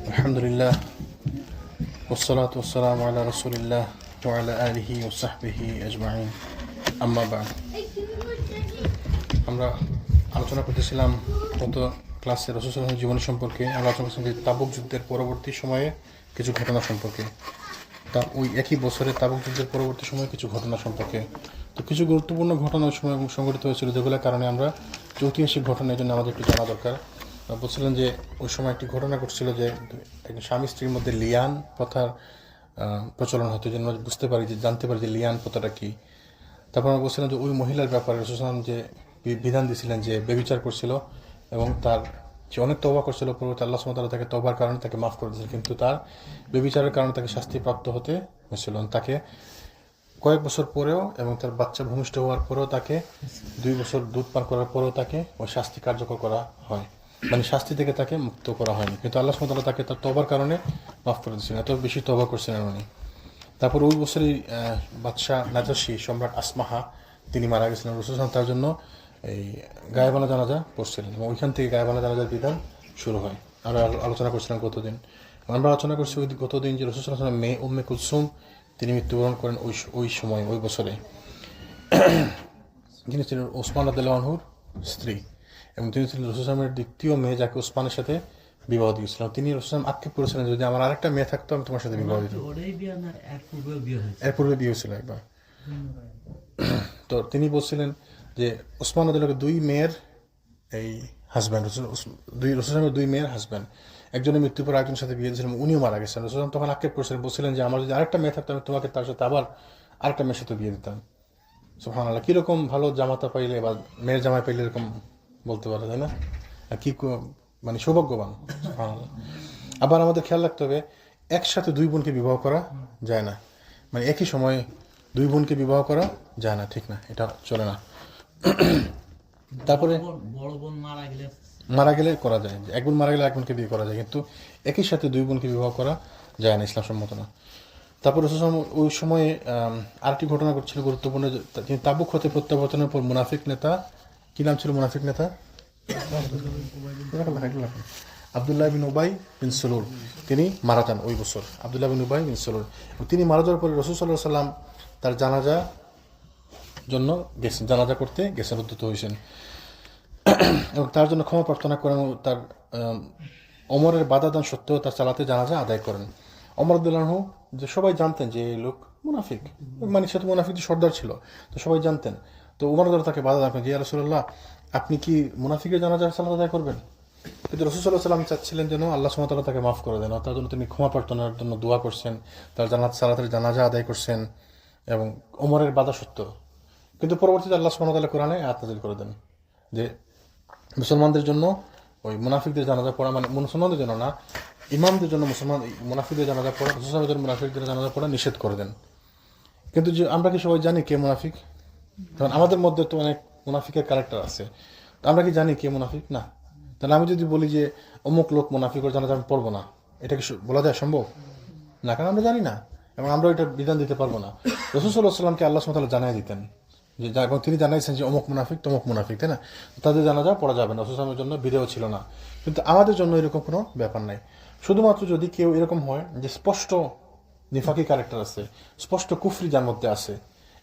আলহামদুলিল্লাহ ওয়াসসালাতু ওয়াসসালামু আলা রাসূলিল্লাহ ওয়া আলা আলিহি ওয়া সাহবিহি আজমাইন আম্মা বা'দ। আমরা আলোচনা করতেছিলাম গত ক্লাসে রাসূল সাল্লাল্লাহু আলাইহি ওয়াসাল্লামের জীবনী সম্পর্কে। আমরা আলোচনা করছিলাম যে তাবুক যুদ্ধের পরবর্তী সময়ে কিছু ঘটনা সম্পর্কে, তা ওই একই বছরে তাবুক যুদ্ধের পরবর্তী সময়ে কিছু ঘটনা সম্পর্কে। তো কিছু গুরুত্বপূর্ণ ঘটনা ওই সময় সংঘটিত হয়েছিল, যেগুলোর কারণে আমরা ঐতিহাসিক ঘটনা, এই জন্য আমাদের একটু জানা দরকার। বলছিলেন যে ওই সময় একটি ঘটনা ঘটছিল যে একজন স্বামী স্ত্রীর মধ্যে লিয়ান প্রথার প্রচলন হতো, যেন আমরা বুঝতে পারি, যে জানতে পারি যে লিয়ান প্রথাটা কী। তারপর আমরা বলছিলাম যে ওই মহিলার ব্যাপারে রাসূল সাল্লাল্লাহু আলাইহি ওয়াসাল্লাম যে বিধান দিয়েছিলেন যে ব্যভিচার করছিল এবং তার যে অনেক তওবা করছিল, পরবর্তী আল্লাহ সুবহানাহু ওয়া তাআলা তাকে তওবার কারণে তাকে মাফ করে দিয়েছিলেন, কিন্তু তার ব্যভিচারের কারণে তাকে শাস্তি প্রাপ্ত হতে হয়েছিল। তাকে কয়েক বছর পরেও এবং তার বাচ্চা ভূমিষ্ঠ হওয়ার পরেও তাকে 2 বছর দুধ পান করার পরেও তাকে ওই শাস্তি কার্যকর করা হয়, মানে শাস্তি থেকে তাকে মুক্ত করা হয়নি, কিন্তু আল্লাহ সুবহানাহু ওয়া তাআলা তাকে তার তওবার কারণে মাফ করে দিয়েছিলেন। এত বেশি তওবা করছিলেন উনি। তারপর ওই বছরই বাদশাহ নাজাশী, সম্রাট আসমাহা, তিনি মারা গেছিলেন। রাসূল সাল্লাল্লাহু আলাইহি ওয়াসাল্লাম তার জন্য এই গায়েবানা জানাজা পড়ছিলেন এবং ওইখান থেকে গায়েবানা জানাজার বিধান শুরু হয়। আমরা আলোচনা করছিলাম গতদিন। আমরা আলোচনা করছি গতদিন যে রাসূল সাল্লাল্লাহু আলাইহি ওয়াসাল্লামের মেয়ে উম্মে কুলসুম, তিনি মৃত্যুবরণ করেন ওই সময়, ওই বছরে। যিনি ছিলেন ওসমান রাদিয়াল্লাহু আনহুর স্ত্রী এবং তিনি ছিলেন রাসূল সাল্লাল্লাহু আলাইহি ওয়াসাল্লামের দ্বিতীয় মেয়ে, যাকে ওসমানের সাথে বিবাহ দিয়েছিলেন। তিনি রাসূল সাল্লাল্লাহু আলাইহি ওয়াসাল্লাম আক্ষেপ করেছিলেন, যদি আমার আরেকটা মেয়ে থাকতো আমি তোমার সাথে বিবাহ দিতাম। এর পূর্বে বিয়ে হয়েছিল একবার। তো তিনি বলছিলেন যে ওসমান রাদিয়াল্লাহু আনহু 2 মেয়ের এই হাজব্যান্ড, রাসূল সাল্লাল্লাহু 2 মেয়ের হাজব্যান্ড, একজনের মৃত্যুর পর একজনের সাথে বিয়ে দিয়েছিলেন, উনিও মারা গেছেন। রাসূল তখন আক্ষেপ করেছিলেন, বলছিলেন যে আমার যদি আরেকটা মেয়ে থাকতো আমি তোমাকে তার সাথে আবার আরেকটা মেয়ের সাথে বিয়ে দিতাম। সুবহানাল্লাহ, কিরকম ভালো জামাতা পাইলে বা মেয়ের জামাই পাইলে এরকম বলতে পারে, তাই না? আর কি মানে সৌভাগ্যবান। সুবহানাল্লাহ। আবার আমাদের খেয়াল রাখতে হবে, একসাথে 2 বোনকে বিবাহ করা যায় না, মানে একই সময়ে 2 বোনকে বিবাহ করা যায় না, ঠিক না, এটা চলে না। তারপরে বড় বোন মারা গেলে করা যায়, এক বোন মারা গেলে এক বোনকে বিয়ে করা যায়, কিন্তু একই সাথে 2 বোনকে বিবাহ করা যায় না, ইসলাম সম্মত না। তারপর ওই সময়ে আরেকটি ঘটনা ঘটছিল গুরুত্বপূর্ণ। তিনি তাবুক হতে প্রত্যাবর্তনের পর মুনাফিক নেতা, কি নাম ছিল মুনাফিক নেতা? আব্দুল্লাহ বিন উবাই বিন সুলুল, তিনি মারা যান ওই বছর। আব্দুল্লাহ বিন উবাই বিন সুলুল, তিনি মারা যাওয়ার পরে রাসূল সাল্লাল্লাহু আলাইহি ওয়াসাল্লাম তার জানাজা জন্য গেছেন, জানাজা করতে গেছেন, উদ্যত হয়েছেন এবং তার জন্য ক্ষমা প্রার্থনা করেন। তার ওমরের বাধা দান সত্ত্বেও তার চালাতে জানাজা আদায় করেন। ওমর রাদিয়াল্লাহু আনহু, যে সবাই জানতেন যে এই লোক মুনাফিক, মানে সে তো মুনাফিকদের সর্দার ছিল, তো সবাই জানতেন। তো ওমর রাদিয়াল্লাহু তাকে বাধা দান করেন যে ইয়া রাসূলুল্লাহ, আপনি কি মুনাফিকের জানাজার সালাত আদায় করবেন? কিন্তু রাসূল সাল্লাল্লাহু আলাইহি ওয়াসাল্লাম চাচ্ছিলেন যেন আল্লাহ সুবহানাহু ওয়া তাআলা তাকে মাফ করে দেন, তার জন্য তিনি ক্ষমা প্রার্থনার জন্য দোয়া করছেন, তার সালাতের জানাজা আদায় করছেন এবং ওমরের বাধা সত্ত্বেও। কিন্তু পরবর্তীতে আল্লাহ সুবহানাহু ওয়া তাআলা কোরআনে আয়াত নাযিল করে দেন যে মুসলমানদের জন্য ওই মুনাফিকদের জানাজা পড়া, মানে মুসলমানদের জন্য না, ইমামদের জন্য মুনাফিকদের জানাজা পড়া, রাসূল মুনাফিকদের জানাজা পড়া নিষেধ করে দেন। কিন্তু যে আমরা কি সবাই জানি কে মুনাফিক? কারণ আমাদের মধ্যে তো অনেক মুনাফিকের ক্যারেক্টার আছে, তো আমরা কি জানি কে মুনাফিক? না। তাহলে আমি যদি বলি যে অমুক লোক মুনাফিক, ওর জানাজা আমি পড়বো না, এটা কি বলা যায় সম্ভব? না, কারণ আমরা জানি না এবং আমরা এটা বিধান দিতে পারবো না। রাসূল সাল্লাল্লাহু আলাইহি ওয়াসাল্লামকে আল্লাহ সুবহানাহু ওয়া তাআলা জানিয়ে দিতেন যে, এবং তিনি জানাইছেন যে অমুক মুনাফিক তমুক মুনাফিক, তাই না? তাদের জানাজা পড়া যাবে না, রাসূল সাল্লাল্লাহু আলাইহি ওয়াসাল্লামের জন্য বিধেয় ছিল না। কিন্তু আমাদের জন্য এরকম কোনো ব্যাপার নাই। শুধুমাত্র যদি কেউ এরকম হয় যে স্পষ্ট নিফাকি ক্যারেক্টার আছে, স্পষ্ট কুফরি যার মধ্যে আছে,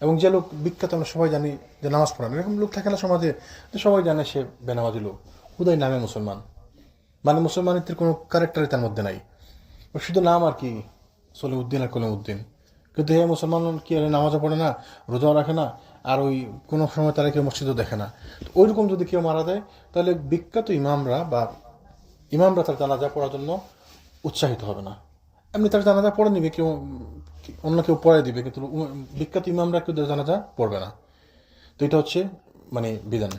এবং যে লোক বিখ্যাত, আমরা সবাই জানি যে নামাজ পড়ান, এরকম লোক থাকে না সমাজে, সবাই জানে সে বেনামাজি লোক, হুদাই নামে মুসলমান, মানে মুসলমানিত্বের কোনো ক্যারেক্টারই তার মধ্যে নাই, শুধু নাম আর কি, সলিউদ্দিন আর কলিমউদ্দিন। কিন্তু হে মুসলমান কি আর নামাজও পড়ে না, রোজাও রাখে না, আর ওই কোনো সময় তারা কেউ মসজিদও দেখে না। তো ওইরকম যদি কেউ মারা যায়, তাহলে বিখ্যাত ইমামরা তার জানাজা পড়ার জন্য উৎসাহিত হবে না। এমনি তার জানাজা পড়ে নিবে, কেউ অন্য কেউ পড়াই দিবে, কিন্তু বিখ্যাত ইমামরা কেউ জানাজা পড়বে না। তো এটা হচ্ছে মানে বিধান।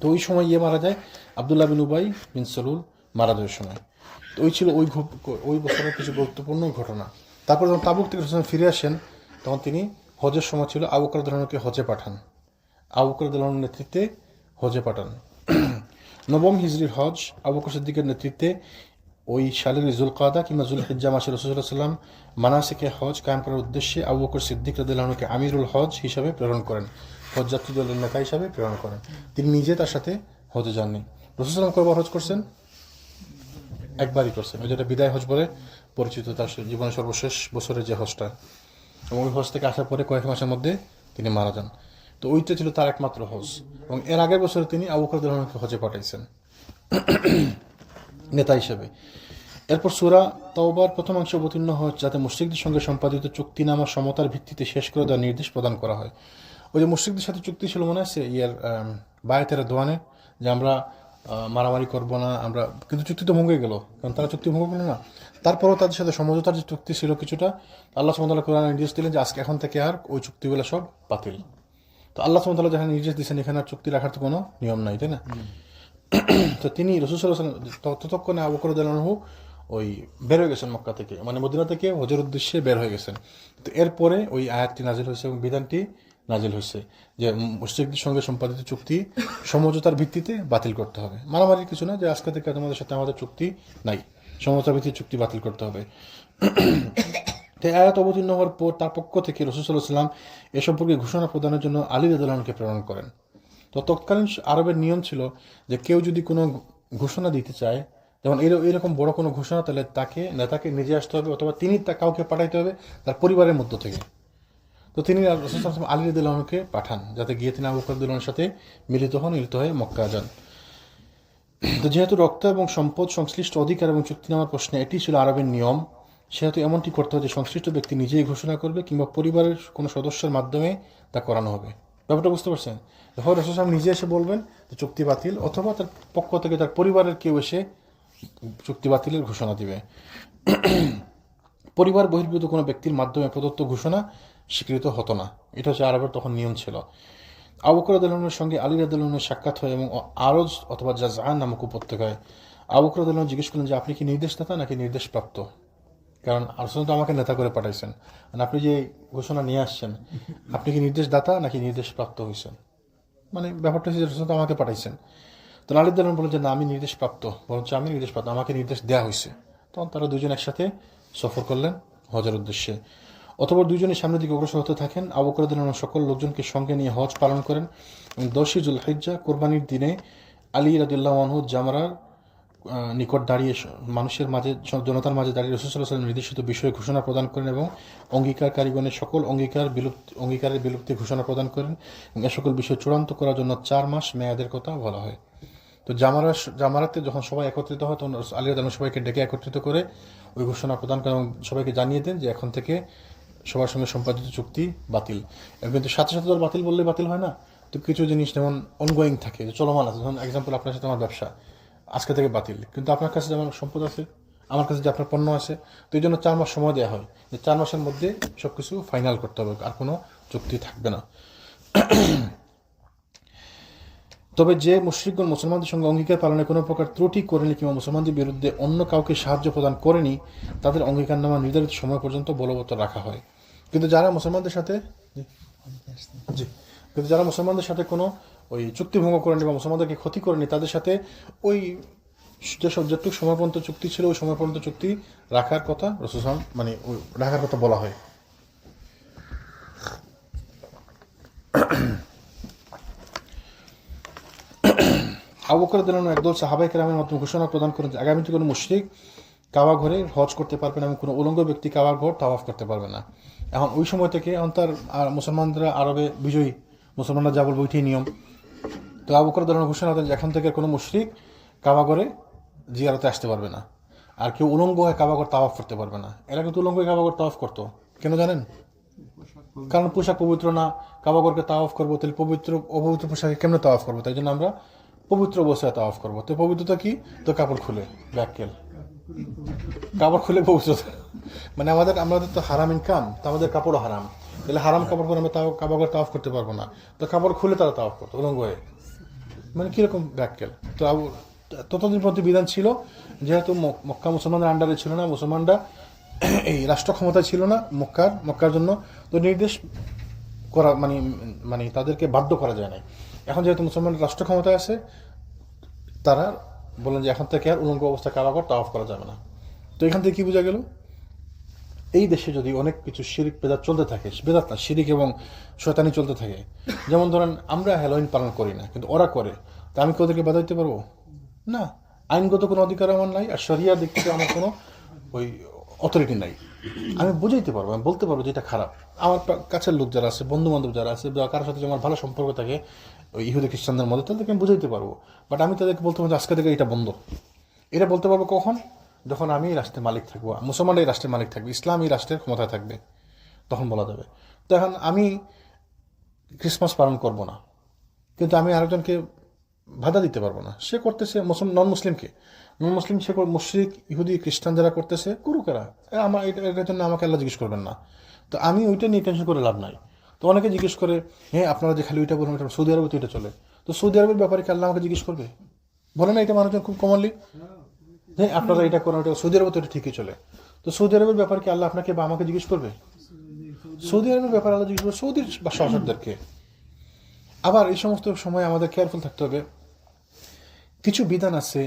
তো ওই সময় মারা যায়, আব্দুল্লাহ বিন উবাই বিন সুলুল মারা যাওয়ার সময়। তো ওই ছিল ওই বছরের কিছু গুরুত্বপূর্ণ ঘটনা। তারপর যখন তাবুক থেকে ফিরে আসেন, তখন তিনি হজের সময় ছিল, আবু বকর রাদিয়াল্লাহু আনহুকে হজে পাঠান, আবু বকর রাদিয়াল্লাহু আনহুর নেতৃত্বে হজে পাঠান। নবম হিজরির হজ আবু বকর সিদ্দিকের নেতৃত্বে ওই সালের যুলকাদা কিংবা যুলহিজ্জা মাসে রাসূল সাল্লাল্লাহু আলাইহি ওয়াসাল্লাম মানাসিকে হজ কায়েম করার উদ্দেশ্যে আবু বকর সিদ্দিক রাদিয়াল্লাহু আনহুকে আমিরুল হজ হিসাবে প্রেরণ করেন, হজযাত্রী দলের নেতা হিসাবে প্রেরণ করেন। তিনি নিজে তার সাথে হজে যাননি। রাসূল সাল্লাল্লাহু আলাইহি ওয়াসাল্লাম কয়বার হজ করছেন? একবারই করছেন, ওই যেটা বিদায় হজ বলে পরিচিত, তার জীবনের সর্বশেষ বছরের যে হজটা, এবং ওই হজ থেকে আসার পরে কয়েক মাসের মধ্যে তিনি মারা যান। তো ওইটা ছিল তার একমাত্র হজ, এবং এর আগের বছরে তিনি আবু বকর রাদিয়াল্লাহু আনহুকে হজে পাঠাইছেন নেতা হিসেবে। এরপর সূরা তাওবার প্রথমাংশ অবতীর্ণ হয় যাতে মুশরিকদের সঙ্গে সম্পাদিত চুক্তিনামা সমতার ভিত্তিতে শেষ করে দেওয়ার নির্দেশ প্রদান করা হয়। ওই যে মুশরিকদের সাথে চুক্তি ছিল মনে আছে বায়াতের দোয়ানে, যে আমরা মারামারি করব না, আমরা, কিন্তু চুক্তি তো ভঙ্গে গেল, কারণ তারা চুক্তি ভঙ্গ করলো না। তারপরেও তাদের সাথে সমঝোতার যে চুক্তি ছিল কিছুটা, আল্লাহ সুবহানাহু ওয়া তাআলা কোরআনে নির্দেশ দিলেন যে আজকে এখন থেকে আর ওই চুক্তিগুলো সব বাতিল। তো আল্লাহ সুবহানাহু ওয়া তাআলা যেখানে নির্দেশ দিয়েছেন এখানে আর চুক্তি রাখার তো কোনো নিয়ম নাই, তাই না? তো তিনি রাসূল সাল্লাল্লাহু আলাইহি ওয়াসাল্লাম ততক্ষণে আবু বকর রাদিয়াল্লাহু আনহু ওই বের হয়ে গেছেন মক্কা থেকে, মানে মদিনা থেকে হজের উদ্দেশ্যে বের হয়ে গেছেন। তো এরপরে ওই আয়াতটি নাজিল হয়েছে এবং বিধানটি নাজিল হয়েছে যে মুশরিকদের সঙ্গে সম্পাদিত চুক্তি সমঝোতার ভিত্তিতে বাতিল করতে হবে। মারামারির কিছু না, যে আজকে থেকে তোমাদের সাথে আমাদের চুক্তি নাই, সমঝোতার ভিত্তিতে চুক্তি বাতিল করতে হবে। তো আয়াত অবতীর্ণ হওয়ার পর তার পক্ষ থেকে রাসূল সাল্লাল্লাহু আলাইহি ওয়াসাল্লাম এ সম্পর্কে ঘোষণা প্রদানের জন্য আলী রাদিয়াল্লাহু আনহুকে প্রেরণ করেন। তো তৎকালীন আরবের নিয়ম ছিল যে কেউ যদি কোনো ঘোষণা দিতে চায়, যেমন এরকম বড় কোনো ঘোষণা, তাহলে তাকে নেতাকে নিজে আসতে হবে, অথবা তিনি কাউকে পাঠাইতে হবে তার পরিবারের মধ্য থেকে। তো তিনি রাসূল সাল্লাল্লাহু আলাইহি ওয়াসাল্লাম আলী রাদিয়াল্লাহু আনহুকে পাঠান যাতে গিয়ে তিনি আবু বকর রাদিয়াল্লাহু আনহুর সাথে মিলিত হয়ে মক্কা যান। তো যেহেতু রক্ত এবং সম্পদ সংশ্লিষ্ট অধিকার এবং চুক্তিনামার প্রশ্নে এটি ছিল আরবের নিয়ম, সেহেতু এমনটি করতে হবে যে সংশ্লিষ্ট ব্যক্তি নিজেই ঘোষণা করবে কিংবা পরিবারের কোনো সদস্যের মাধ্যমে তা করানো হবে। ব্যাপারটা বুঝতে পারছেন? হয় রাসূল সাল্লাল্লাহু আলাইহি ওয়াসাল্লাম নিজে এসে বলবেন যে চুক্তি বাতিল, অথবা তার পক্ষ থেকে তার পরিবারের কেউ এসে চুক্তি বাতিলের ঘোষণা দিবে। পরিবার বহির্ভূত কোনো ব্যক্তির মাধ্যমে প্রদত্ত ঘোষণা স্বীকৃত হতো না। এটা হচ্ছে আরবের তখন নিয়ম ছিল। আবু বকর রাদিয়াল্লাহু আনহুর সঙ্গে আলী রাদিয়াল্লাহু আনহুর সাক্ষাৎ হয় এবং আরজ অথবা জাযআন নামক উপত্যকায়। আবু বকর রাদিয়াল্লাহু আনহু জিজ্ঞেস করলেন যে আপনি কি নির্দেশদাতা নাকি নির্দেশপ্রাপ্ত? কারণ রাসূল তো আমাকে নেতা করে পাঠাইছেন, আর আপনি যে ঘোষণা নিয়ে আসছেন, আপনি কি নির্দেশদাতা নাকি নির্দেশপ্রাপ্ত হয়েছেন? মানে ব্যাপারটা হচ্ছে রাসূল তো আমাকে পাঠাইছেন। তো আলী রাদিয়াল্লাহু আনহু বলেন যে না, আমি নির্দেশপ্রাপ্ত, বরঞ্চ আমি নির্দেশপ্রাপ্ত, আমাকে নির্দেশ দেওয়া হয়েছে। তখন তারা দুজন একসাথে সফর করলেন হজের উদ্দেশ্যে। অতঃপর দুইজনই সামনের দিকে অগ্রসর হতে থাকেন। আবু বকর রাদিয়াল্লাহু আনহু সকল লোকজনকে সঙ্গে নিয়ে হজ পালন করেন এবং 10ই যুলহিজ্জা কোরবানির দিনে আলী রাদিয়াল্লাহু আনহু জামরার নিকট দাঁড়িয়ে মানুষের মাঝে, জনতার মাঝে দাঁড়িয়ে রাসূল সাল্লাল্লাহু আলাইহি ওয়াসাল্লাম নির্দেশিত বিষয়ে ঘোষণা প্রদান করেন এবং অঙ্গীকারকারীগণের সকল অঙ্গীকারের বিলুপ্তি ঘোষণা প্রদান করেন এবং এ সকল বিষয় চূড়ান্ত করার জন্য 4 মাস মেয়াদের কথা বলা হয়। তো জামারাতে যখন সবাই একত্রিত হয় তখন আলী রাদিয়াল্লাহু আনহু সবাইকে ডেকে একত্রিত করে ওই ঘোষণা প্রদান করেন এবং সবাইকে জানিয়ে দেন যে এখন থেকে সবার সঙ্গে সম্পাদিত চুক্তি বাতিল। এবং কিন্তু সাথে সাথে তো বাতিল বললে বাতিল হয় না, তো কিছু জিনিস যেমন অনগোয়িং থাকে, যে চলমান আছে। ধরুন এক্সাম্পল, আপনার সাথে আমার ব্যবসা আজকে থেকে বাতিল, কিন্তু আপনার কাছে যেমন সম্পদ আছে, আমার কাছে যে আপনার পণ্য আছে, তো এই জন্য 4 মাস সময় দেওয়া হয়, যে 4 মাসের মধ্যে সব কিছু ফাইনাল করতে হবে, আর কোনো চুক্তি থাকবে না। তবে যে মুশরিকগণ মুসলমানদের সঙ্গে অঙ্গীকার পালনে কোনো প্রকার ত্রুটি করেনি কিংবা মুসলমানদের বিরুদ্ধে অন্য কাউকে সাহায্য প্রদান করেনি, তাদের অঙ্গীকারনামা নির্ধারিত সময় পর্যন্ত বলবৎ রাখা হয়। কিন্তু যারা মুসলমানদের সাথে কোনো ওই চুক্তি ভঙ্গ করেনি বা মুসলমানদেরকে ক্ষতি করেনি, তাদের সাথে ওই যেটুকু সময় পর্যন্ত চুক্তি ছিল ওই সময় পর্যন্ত চুক্তি রাখার কথা রাসূল মানে ওই রাখার কথা বলা হয়। আবু বকর রাদিয়াল্লাহু আনহু একদল সাহাবায়ে কেরামের মাধ্যমে ঘোষণা প্রদান করেন যে আগামীতে কোনো মুশরিক কাবা ঘরে হজ করতে পারবে না এবং কোনো উলঙ্গ ব্যক্তি কাবা ঘর তাওয়াফ করতে পারবে না। এখন ওই সময় থেকে এখন তার মুসলমানরা আরবে বিজয়ী, মুসলমানরা যা বলবে ওইটাই নিয়ম। তো আবু বকর রাদিয়াল্লাহু আনহু ঘোষণা দেন যে এখন থেকে কোনো মুশরিক কাবা ঘরে জিয়ারতে আসতে পারবে না, আর কেউ উলঙ্গ হয়ে কাবা ঘর তাওয়াফ করতে পারবে না। এরা কিন্তু উলঙ্গ হয়ে কাবা ঘর তাওয়াফ করতো, কেন জানেন? কারণ পোশাক পবিত্র না, কাবা ঘরকে তাওয়াফ করবো, তাহলে অপবিত্র পোশাকে কেমনে তাওয়াফ করবো? তাই জন্য আমরা পবিত্র অবস্থায় তাওয়াফ করবো। তো পবিত্রতা কি? তো কাপড় খুলে, ব্যাককেল কাপড় খুলে পবিত্রতা, মানে আমাদের তো হারাম ইনকাম, তো আমাদের কাপড়ও হারাম, তাহলে হারাম কাপড় করে আমরা কাবা ঘর তাওয়াফ করতে পারবো না। তো কাপড় খুলে তারা তাওয়াফ করতো উলঙ্গ হয়ে, মানে কিরকম ব্যাককেল। তো ততদিন পর্যন্ত বিধান ছিল, যেহেতু মক্কা মুসলমানদের আন্ডারে ছিল না, মুসলমানরা এই রাষ্ট্র ক্ষমতা ছিল না মক্কার জন্য, তো নির্দেশ করা মানে তাদেরকে বাধ্য করা যায় না। এখন যেহেতু মুসলমানদের রাষ্ট্র ক্ষমতায় আছে, তারা বলেন যে এখন থেকে আর উলঙ্গ অবস্থা কাবা ঘর তাওয়াফ করা যাবে না। তো এখান থেকে কি বোঝা গেল? এই দেশে যদি অনেক কিছু শিরিক বেদাত চলতে থাকে, বেদাত না, শিরিক এবং শয়তানি চলতে থাকে, যেমন ধরেন আমরা হ্যালোইন পালন করি না কিন্তু ওরা করে, তা আমি কি ওদেরকে বাধা দিতে পারবো? না। আইনগত কোনো অধিকার আমার নাই, আর শরিয়ার দিক থেকে আমার কোনো ওই অথরিটি নাই। আমি বুঝাইতে পারবো, আমি বলতে পারবো যে এটা খারাপ। আমার কাছের লোক যারা আছে, বন্ধু বান্ধব যারা আছে, বা কারোর সাথে আমার ভালো সম্পর্ক থাকে ওই ইহুদি খ্রিস্টানদের মধ্যে, তাদেরকে আমি বুঝাইতে পারবো। বাট আমি তাদেরকে বলতে পারবো আজকে থেকে এটা বন্ধ। এটা বলতে পারবো কখন? যখন আমি এই রাষ্ট্রের মালিক থাকবো, মুসলমান এই রাষ্ট্রের মালিক থাকবে, ইসলাম এই রাষ্ট্রের ক্ষমতায় থাকবে, তখন বলা যাবে। তো এখন আমি ক্রিসমাস পালন করব না, কিন্তু আমি আরেকজনকে বাধা দিতে পারবো না। সে করতেছে নন মুসলিমকে, নন মুসলিম সে মুশরিক ইহুদি খ্রিস্টান যারা করতেছে করুক, এরা আমার এটার জন্য আমাকে আল্লাহ জিজ্ঞেস করবেন না। তো আমি ওইটা নিয়ে টেনশন করে লাভ নাই। তো অনেকে জিজ্ঞেস করে, হ্যাঁ আপনারা যে খালি ওইটা বলুন, এটা সৌদি আরবে তো এটা চলে, তো সৌদি আরবের ব্যাপারে কি আল্লাহ আমাকে জিজ্ঞেস করবে? বলে না এটা মানুষজন খুব কমনলি, হ্যাঁ আপনারা এটা করেন, ওটা সৌদি আরবে তো এটা ঠিকই চলে। তো সৌদি আরবের ব্যাপারে কি আল্লাহ আপনাকে বা আমাকে জিজ্ঞেস করবে? সৌদি আরবের ব্যাপারে আল্লাহ জিজ্ঞেস করবে সৌদির শাসকদেরকে। আবার এই সমস্ত সময় আমাদের কেয়ারফুল থাকতে হবে। কিছু বিধান আছে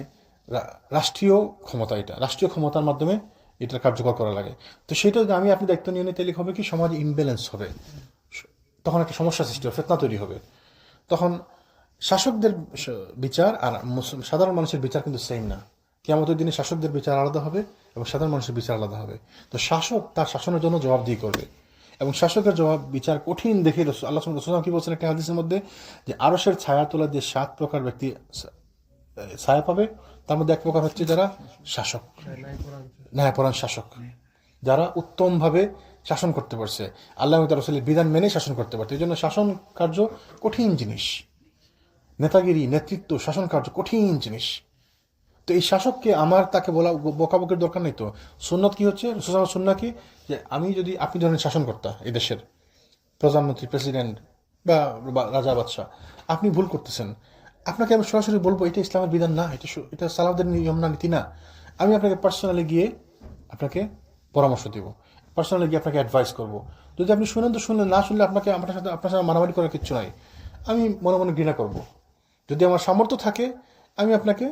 রাষ্ট্রীয় ক্ষমতা, এটা রাষ্ট্রীয় ক্ষমতার মাধ্যমে এটা কার্যকর করা লাগে। তো সেটা যদি আমি আপনি দায়িত্ব নিয়ে নিই, তাহলে হবে কি সমাজে ইমব্যালেন্স হবে, তখন একটা সমস্যা সৃষ্টি হবে, ফেতনা তৈরি হবে। তখন শাসকদের বিচার আর সাধারণ মানুষের বিচার কিন্তু সেম না। কিয়ামতের দিনে শাসকদের বিচার আলাদা হবে এবং সাধারণ মানুষের বিচার আলাদা হবে। তো শাসক তার শাসনের জন্য জবাবদিহি করবে, এবং শাসকের জবাব বিচার কঠিন দেখে আল্লাহ রাসূল কি বলছেন একটা হাদিসের মধ্যে, যে আরশের ছায়া তোলা যে 7 প্রকার ব্যক্তি ছায়া পাবে, তার মধ্যে এক প্রকার হচ্ছে যারা শাসক, ন্যায়পরায়ণ শাসক, যারা উত্তমভাবে শাসন করতে পারছে, আল্লাহ রাসূলের বিধান মেনে শাসন করতে পারছে। এই জন্য শাসন কার্য কঠিন জিনিস, নেতাগিরি, নেতৃত্ব, শাসন কার্য কঠিন জিনিস। তো এই শাসককে আমার তাকে বলা বকাবকির দরকার নেই। তো সুন্নত কি হচ্ছে, সুন্নাহ কি, যে আমি যদি আপনি ধরেন শাসনকর্তা এই দেশের প্রধানমন্ত্রী, প্রেসিডেন্ট বা রাজা বাদশাহ, আপনি ভুল করতেছেন, আপনাকে আমি সরাসরি বলবো এটা ইসলামের বিধান না, এটা সালাফদের নিয়ম না, নীতি না। আমি আপনাকে পার্সোনালি গিয়ে আপনাকে পরামর্শ দিব, পার্সোনালি গিয়ে আপনাকে অ্যাডভাইস করব। যদি আপনি শুনেন তো শুনলেন, না শুনলে আপনার সাথে মারামারি করার কিচ্ছু নাই। আমি মনে মনে ঘৃণা করব। যদি আমার সামর্থ্য থাকে আমি আপনাকে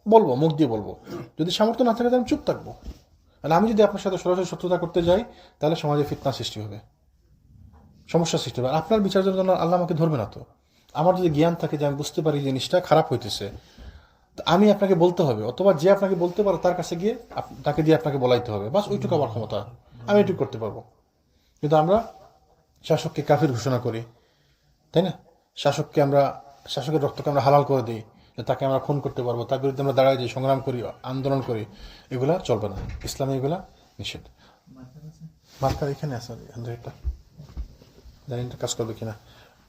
বলবো, মুখ দিয়ে বলবো। যদি সামর্থ্য না থাকে তাহলে আমি চুপ থাকবো। আর আমি যদি আপনার সাথে সরাসরি শত্রুতা করতে যাই, তাহলে সমাজে ফিতনা সৃষ্টি হবে, সমস্যা সৃষ্টি হবে। আপনার বিচারের জন্য আল্লাহ আমাকে ধরবে না। তো আমার যদি জ্ঞান থাকে যে আমি বুঝতে পারি জিনিসটা খারাপ হইতেছে, আমি আপনাকে বলতে হবে, অথবা যে আপনাকে বলতে পারে তার কাছে গিয়ে তাকে দিয়ে আপনাকে বলাইতে হবে, বাস ওইটুকু আমার ক্ষমতা, আমি এটুকু করতে পারবো। কিন্তু আমরা শাসককে কাফির ঘোষণা করি, তাই না? শাসকের রক্তকে আমরা হালাল করে দিই, যে তাকে আমরা খুন করতে পারবো, তার বিরুদ্ধে আমরা দাঁড়াই যাই, সংগ্রাম করি, আন্দোলন করি, এগুলা চলবে না, ইসলামে এগুলা নিষেধ। মার্কার এখানে আছে, একটা জানি না কাজ করবে কিনা।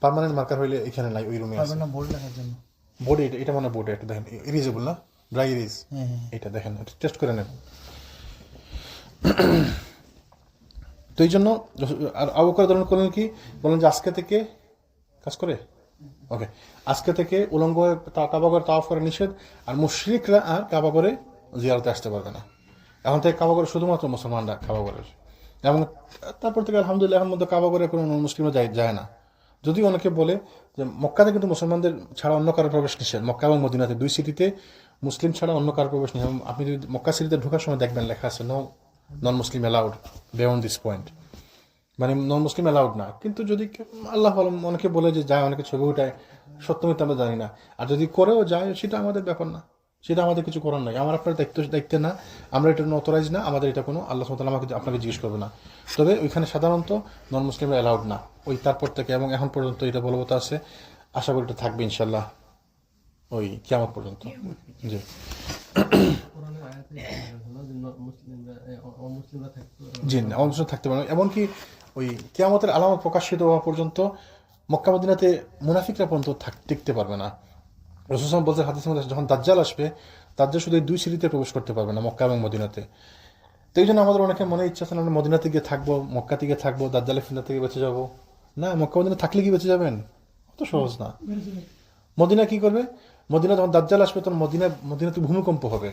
পার্মানেন্ট মার্কার হইলে এখানে নাই, ওই রুমে আছে। বোর্ডে এটা মনে বোর্ডে একটা দেখেন, ইরিজেবল না, ড্রাই ইরিজ, এটা দেখেন, টেস্ট করে নেন। তো এই জন্য আর আবু বকর রাদিয়াল্লাহু আনহু করলেন কি, বলেন যে আজকে থেকে কাজ করে, ওকে, আজকে থেকে উলঙ্গ হয়ে কাবাগর তাওয়াফ করা নিষেধ, আর মুশরিকরা আর কাবাগরে জিয়ারতে আসতে পারবে না। এখন থেকে কাবাগরে শুধুমাত্র মুসলমানরা কাবাগরের, এবং তারপর থেকে আলহামদুলিল্লাহ এখন মধ্যে কাবাগরে কোনো মুসলিমরা যায় না। যদিও অনেকে বলে যে মক্কাতে কিন্তু মুসলমানদের ছাড়া অন্য কারো প্রবেশ নিষেধ, মক্কা এবং মদিনাতে 2 সিটিতে মুসলিম ছাড়া অন্য কারো প্রবেশ নিষেধ। আপনি যদি মক্কা সিটিতে ঢোকার সময় দেখবেন লেখা আছে নন মুসলিম অ্যালাউড বিয়ন্ড দিস পয়েন্ট, মানে নন মুসলিম অ্যালাউড না। কিন্তু যদি আল্লাহ অনেকে বলে যে যায়, অনেকে ছবি উঠায়, সত্য মিথ্যা আমরা জানি না। আর যদি করেও যায় সেটা আমাদের ব্যাপার না, সেটা আমাদের কিছু করার নাই, আমার আপনার দায়িত্বে না, আমরা এটা অথরাইজ না, আমাদের এটা কোনো আল্লাহ সুবহানাহু ওয়া তাআলা আপনাকে জিজ্ঞেস করবে না। তবে ওইখানে সাধারণত নন মুসলিমরা অ্যালাউড না, ওই তারপর থেকে এবং এখন পর্যন্ত এটা বলবৎ আছে, আশা করি এটা থাকবে ইনশাল্লাহ ওই কিয়ামত পর্যন্ত। জি, জি না, অমুসলিম থাকতে পারে, এমনকি ওই কিয়ামতের আলামত প্রকাশিত হওয়া পর্যন্ত মক্কা মদিনাতে মুনাফিকরা পর্যন্ত টিকতে পারবে না। রাসূল সাল্লাল্লাহু আলাইহি ওয়াসাল্লাম বলতে হাদিসের মধ্যে, যখন দাজ্জাল আসবে, দাজ্জাল শুধু 2 সিটিতে প্রবেশ করতে পারবে না, মক্কা এবং মদিনাতে। তো এই জন্য আমাদের অনেকে মনে ইচ্ছা আছে আমরা মদিনাতে গিয়ে থাকবো, মক্কা থেকে থাকবো, দাজ্জালের ফিতনা থেকে বেঁচে যাবো। না, মক্কা মদিনা থাকলে কি বেঁচে যাবেন? অত সহজ না। মদিনা কি করবে? মদিনা যখন দাজ্জাল আসবে তখন মদিনাতে ভূমিকম্প হবে,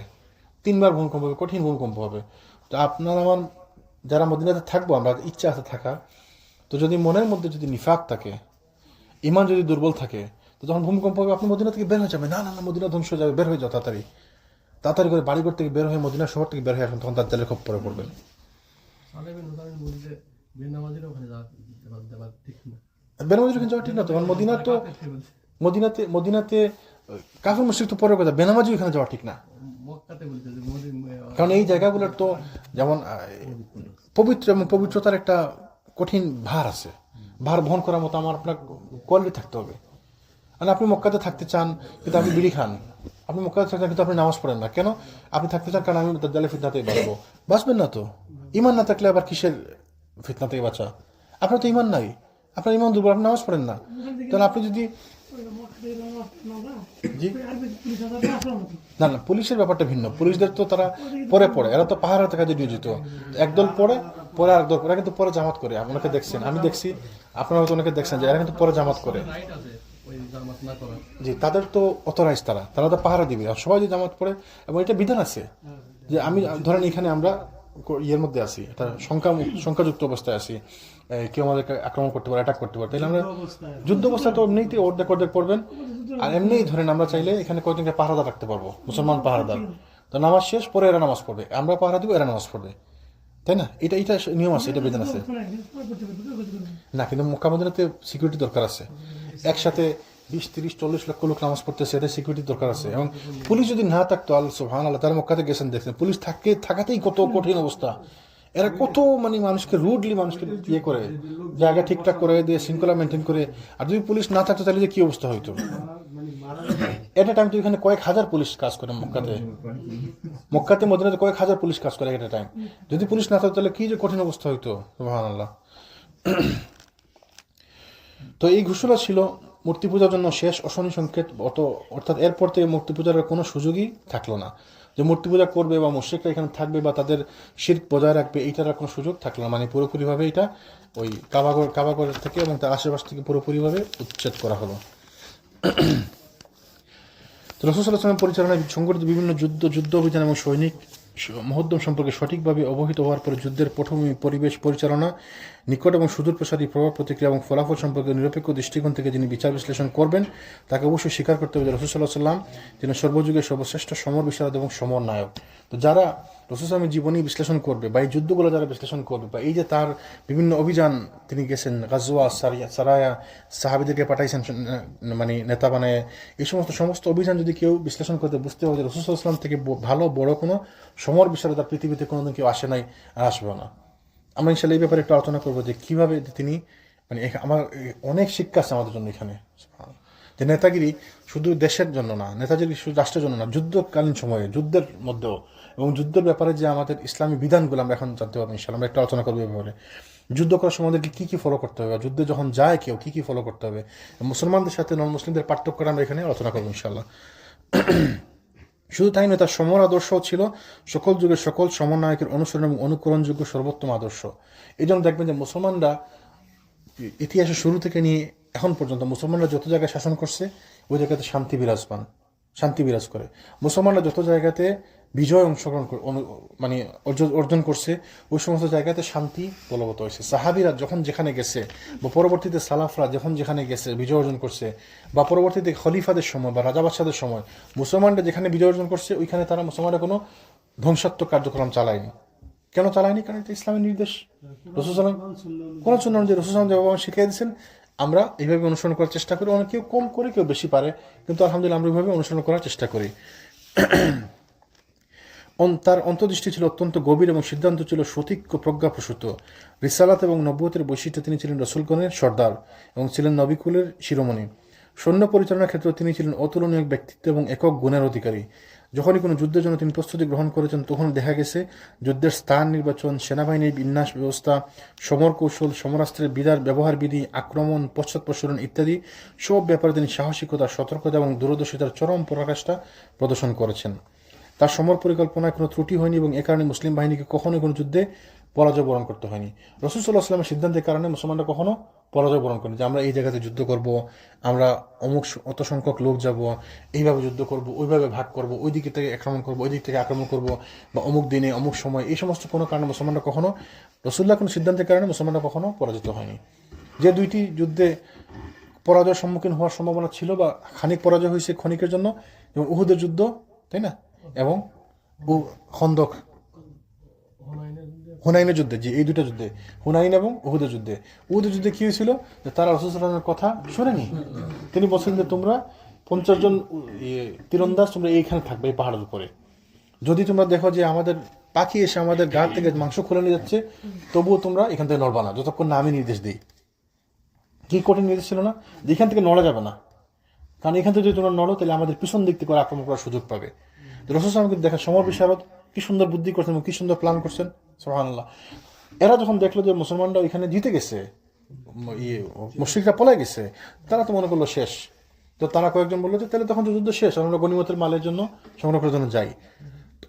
3 বার ভূমিকম্প হবে, কঠিন ভূমিকম্প হবে। তো আপনার আমার যারা মদিনাতে থাকবো, আমরা ইচ্ছা আছে থাকা, তো যদি মনের মধ্যে যদি নিফাক থাকে, ইমান যদি দুর্বল থাকে, তো যখন ভূমিকম্প হবে আপনি মদিনা থেকে বের হয়ে যাবে, না না না মদিনা ধ্বংস হয়ে যাবে, বের হয়ে যাও তাড়াতাড়ি করে বাড়িঘর থেকে বের হয়ে মদিনা শহর থেকে বের হয়ে আসুন, তখন দাজ্জালের খপ্পরে পরে পড়বেন। বেনামাজির ওখানে যাওয়া ঠিক না। তখন মদিনাতে কাফির মুশরিক তো পরের কথা, বেনামাজি ওখানে যাওয়া ঠিক না। কারণ এই জায়গাগুলোর তো যেমন পবিত্র এবং পবিত্রতার একটা কঠিন ভার আছে, ভার বহন করার মতো আপনার কোয়ালিটি থাকতে হবে। মানে আপনি মক্কাতে থাকতে চান কিন্তু আপনি বিড়ি খান, আপনি মক্কাতে থাকতে কিন্তু আপনি নামাজ পড়েন না, কেন? আপনি থাকতে চান কারণ আমি দাজ্জালের ফিতনাতে বাঁচবো। বাঁচবেন না তো, ইমান না থাকলে আবার কিসের ফিতনা থেকে বাঁচা? আপনার তো ইমান নাই, আপনার ইমান দুর্বল, আপনি নামাজ পড়েন না। তাহলে আপনি যদি না না, পুলিশের ব্যাপারটা ভিন্ন। পুলিশদের তো তারা পরে পড়ে, এরা তো পাহাড় হাতে কাজে নিয়োজিত। একদল পরে পরে আরেকদল পরে, কিন্তু পরে জামাত করে। আপনাকে দেখছেন, আমি দেখছি, আপনারা হয়তো অনেকে দেখছেন যে এরা কিন্তু পরে জামাত করে। জি, তাদের তো অথরাইজ, তারা তো পাহারা দিবে, আর সবাই যে জামাত পড়ে। এবং এটা বিধান আছে যে আমি ধরেন এখানে আমরা ইয়ের মধ্যে আছি, এটা সংখ্যাযুক্ত অবস্থায় আছি, কেউ আমাদেরকে আক্রমণ করতে পারে, অ্যাটাক করতে পারে, তাহলে আমরা যুদ্ধ অবস্থায় তো এমনিতেই অর্ধেক পড়বেন। আর এমনিই ধরেন আমরা চাইলে এখানে কয়েকজনকে পাহারাদার রাখতে পারবো, মুসলমান পাহারাদার। তো নামাজ শেষ, পরে এরা নামাজ পড়বে, আমরা পাহারা দিব, এরা নামাজ পড়বে, তাই না? এটা নিয়ম আছে, এটা বিধান আছে না। কিন্তু মক্কা মদিনাতে সিকিউরিটি দরকার আছে। একসাথে 20, 30, 40 লক্ষ লোক নামাজ পড়তেছে, এটা সিকিউরিটি দরকার আছে। এবং পুলিশ যদি না থাকতো, আল্লাহ সুবহানাল্লাহ, তারা মক্কাতে গেছেন দেখছেন, পুলিশ থাকাতেই কত কঠিন অবস্থা। এরা কত মানে মানুষকে রুডলি মানুষকে ইয়ে করে, জায়গা ঠিকঠাক করে দিয়ে শৃঙ্খলা মেনটেন করে। আর যদি পুলিশ না থাকতো তাহলে যে কি অবস্থা হইতো। এটা টাইম তো এখানে কয়েক হাজার পুলিশ কাজ করে মক্কাতে মদিনাতে কয়েক হাজার পুলিশ কাজ করে একটা টাইম। যদি পুলিশ না থাকতো তাহলে কি যে কঠিন অবস্থা হইতো, সুবহানাল্লাহ। তো এই ঘোষণা ছিল মূর্তি পূজার জন্য শেষ অশনি সংকেত। অর্থাৎ এরপর থেকে মূর্তি পূজার কোনো সুযোগই থাকলো না, যে মূর্তি পূজা করবে বা মুশরিকরা এখানে থাকবে বা তাদের শিরক বজায় রাখবে, এইটার আর কোনো সুযোগ থাকলো না। মানে পুরোপুরিভাবে এটা ওই কাবাগর থেকে এবং তার আশেপাশ থেকে পুরোপুরিভাবে উচ্ছেদ করা হলো। রাসূল সাল্লাল্লাহু আলাইহি ওয়াসাল্লাম পরিচালনায় সংগঠিত বিভিন্ন যুদ্ধ অভিযান এবং সৈনিক মহোদ্যম সম্পর্কে সঠিকভাবে অবহিত হওয়ার পরে যুদ্ধের পটভূমি, পরিবেশ, পরিচালনা, নিকট এবং সুদূর প্রসারী প্রভাব প্রতিক্রিয়া এবং ফলাফল সম্পর্কে নিরপেক্ষ দৃষ্টিকোণ থেকে যিনি বিচার বিশ্লেষণ করবেন, তাকে অবশ্যই স্বীকার করতে হবে যে রাসূল সাল্লাল্লাহু আলাইহি ওয়াসাল্লাম তিনি সর্বযুগের সর্বশ্রেষ্ঠ সমর বিশারদ এবং সমর নায়ক। তো যারা রাসূল সাল্লাল্লাহু জীবনী বিশ্লেষণ করবে বা এই যুদ্ধগুলো যারা বিশ্লেষণ করবে, বা এই যে তার বিভিন্ন অভিযান তিনি গেছেন, গাজওয়া, সারায়া, সাহাবীদেরকে পাঠাইছেন মানে নেতা বানায়, এই সমস্ত অভিযান যদি কেউ বিশ্লেষণ করতে, বুঝতে হবে যে রাসূল সাল্লাল্লাহু আলাইহি ওয়াসাল্লাম থেকে ভালো বড় কোনো সমর বিশারদ পৃথিবীতে কোনোদিন কেউ আসে নাই আর আসবেও না। আমরা ইনশাল্লাহ এই ব্যাপারে একটু আলোচনা করবো যে কীভাবে তিনি মানে আমার অনেক শিক্ষা আছে আমাদের জন্য এখানে, যে নেতাগিরি শুধু দেশের জন্য না, নেতাগিরি শুধু রাষ্ট্রের জন্য না, যুদ্ধকালীন সময়ে, যুদ্ধের মধ্যেও এবং যুদ্ধের ব্যাপারে যে আমাদের ইসলামী বিধানগুলো আমরা এখন জানতে পারবো ইনশাল্লাহ। আমরা একটু আলোচনা করবো এই ব্যাপারে। যুদ্ধ করার সময় আমাদেরকে কী কী ফলো করতে হবে, যুদ্ধে যখন যায় কেউ কী কী ফলো করতে হবে, মুসলমানদের সাথে নন মুসলিমদের পার্থক্য আমরা এখানে আলোচনা করবো ইনশাল্লাহ। শুধু তাই নয়, তার সমর আদর্শ ছিল সকল যুগের সকল সমন্বয়কের অনুসরণ এবং অনুকরণযোগ্য সর্বোত্তম আদর্শ। এই জন্য দেখবেন যে মুসলমানরা ইতিহাসের শুরু থেকে নিয়ে এখন পর্যন্ত মুসলমানরা যত জায়গায় শাসন করছে ওই জায়গাতে শান্তি বিরাজ করে। মুসলমানরা যত জায়গাতে বিজয় অংশগ্রহণ মানে অর্জন করছে ওই সমস্ত জায়গাতে শান্তি বলবৎ হয়েছে। সাহাবিরা যখন যেখানে গেছে বা পরবর্তীতে সালাফরা যখন যেখানে গেছে বিজয় অর্জন করছে, বা পরবর্তীতে খলিফাদের সময় বা রাজা বাদশাদের সময় মুসলমানরা যেখানে বিজয় অর্জন করছে ওইখানে তারা মুসলমানরা কোনো ধ্বংসাত্মক কার্যক্রম চালায়নি। কেন চালায়নি? কারণ এটা ইসলামের নির্দেশ। রাসূল সাল্লাল্লাহু আলাইহি ওয়াসাল্লাম কোন সুন্নাহ যে রাসূল সাল্লাল্লাহু আলাইহি ওয়াসাল্লাম শিখিয়ে দিয়েছেন, আমরা এইভাবে অনুসরণ করার চেষ্টা করি। অনেক কেউ কম করে, কেউ বেশি পারে, কিন্তু আলহামদুলিল্লাহ আমরা এইভাবে অনুসরণ করার চেষ্টা করি। তার অন্তর্দৃষ্টি ছিল অত্যন্ত গভীর এবং সিদ্ধান্ত ছিল সঠিক ও প্রজ্ঞাপ্রসূত। রিসালাত এবং নবুয়তের বৈশিষ্ট্যে তিনি ছিলেন রাসূলগণের সর্দার এবং ছিলেন নবীকুলের শিরোমণি। সৈন্য পরিচালনার ক্ষেত্রে তিনি ছিলেন অতুলনীয় ব্যক্তিত্ব এবং একক গুণের অধিকারী। যখনই কোনো যুদ্ধের জন্য তিনি প্রস্তুতি গ্রহণ করেছেন তখন দেখা গেছে যুদ্ধের স্থান নির্বাচন, সেনাবাহিনীর বিন্যাস ব্যবস্থা, সমর কৌশল, সমরাস্ত্রের ব্যবহার বিধি, আক্রমণ, পশ্চাৎপসরণ ইত্যাদি সব ব্যাপারে তিনি সাহসিকতা, সতর্কতা এবং দূরদর্শিতার চরম পরাকাষ্ঠা প্রদর্শন করেছেন। তার সমর পরিকল্পনায় কোনো ত্রুটি হয়নি এবং এ কারণে মুসলিম বাহিনীকে কখনোই কোনো যুদ্ধে পরাজয় বরণ করতে হয়নি। রাসূল সাল্লাল্লাহু আলাইহি ওয়াসাল্লামের সিদ্ধান্তের কারণে মুসলমানরা কখনো পরাজয় বরণ করেনি, যে আমরা এই জায়গাতে যুদ্ধ করব, আমরা অত সংখ্যক লোক যাব, এইভাবে যুদ্ধ করব, ওইভাবে ভাগ করব, ওই দিক থেকে আক্রমণ করব, ওই দিক থেকে আক্রমণ করব, বা অমুক দিনে অমুক সময়, এই সমস্ত কোনো কারণে মুসলমানরা কখনো, রাসূলুল্লাহর কোনো সিদ্ধান্তের কারণে মুসলমানরা কখনো পরাজিত হয়নি। যে দুইটি যুদ্ধে পরাজয়ের সম্মুখীন হওয়ার সম্ভাবনা ছিল বা খানিক পরাজয় হয়েছে ক্ষণিকের জন্য, যেমন উহুদের যুদ্ধ, তাই না, এবং খন্দক, হুনাইনের যুদ্ধে, যে এই দুটো যুদ্ধে, হুনাইন এবং উহুদের যুদ্ধে কি হয়েছিল, যে তারা রাসূল সাল্লাল্লাহু আলাইহি ওয়াসাল্লামের কথা শোনেনি। তিনি বলছেন যে তোমরা 50 জন তীরন্দাজ তোমরা এইখানে থাকবে এই পাহাড়ের উপরে। যদি তোমরা দেখো যে আমাদের পাখি এসে আমাদের গা থেকে মাংস খুলে নিয়ে যাচ্ছে, তবুও তোমরা এখান থেকে নড়বা না যতক্ষণ না আমি নির্দেশ দিই। কি কঠিন নির্দেশ ছিল না, যে এখান থেকে নড়া যাবে না, কারণ এখান থেকে যদি তোমরা নড়ো তাহলে আমাদের পিছন দিক থেকে আক্রমণ করার সুযোগ পাবে। রাসূল সাল্লাল্লাহু আলাইহি দেখেন সমর বিশারদ কি সুন্দর বুদ্ধি করছেন, কি সুন্দর প্ল্যান করছেন, সুবহানাল্লাহ। এরা যখন দেখলো যে মুসলমানরা এখানে জিতে গেছে, মুশরিকরা পলায় গেছে, তারা তো মনে করলো শেষ। তো তারা কয়েকজন বললো যে তাহলে তখন তো যুদ্ধ শেষ, আমরা গনিমতের মালের জন্য সংগ্রহ করার জন্য যাই।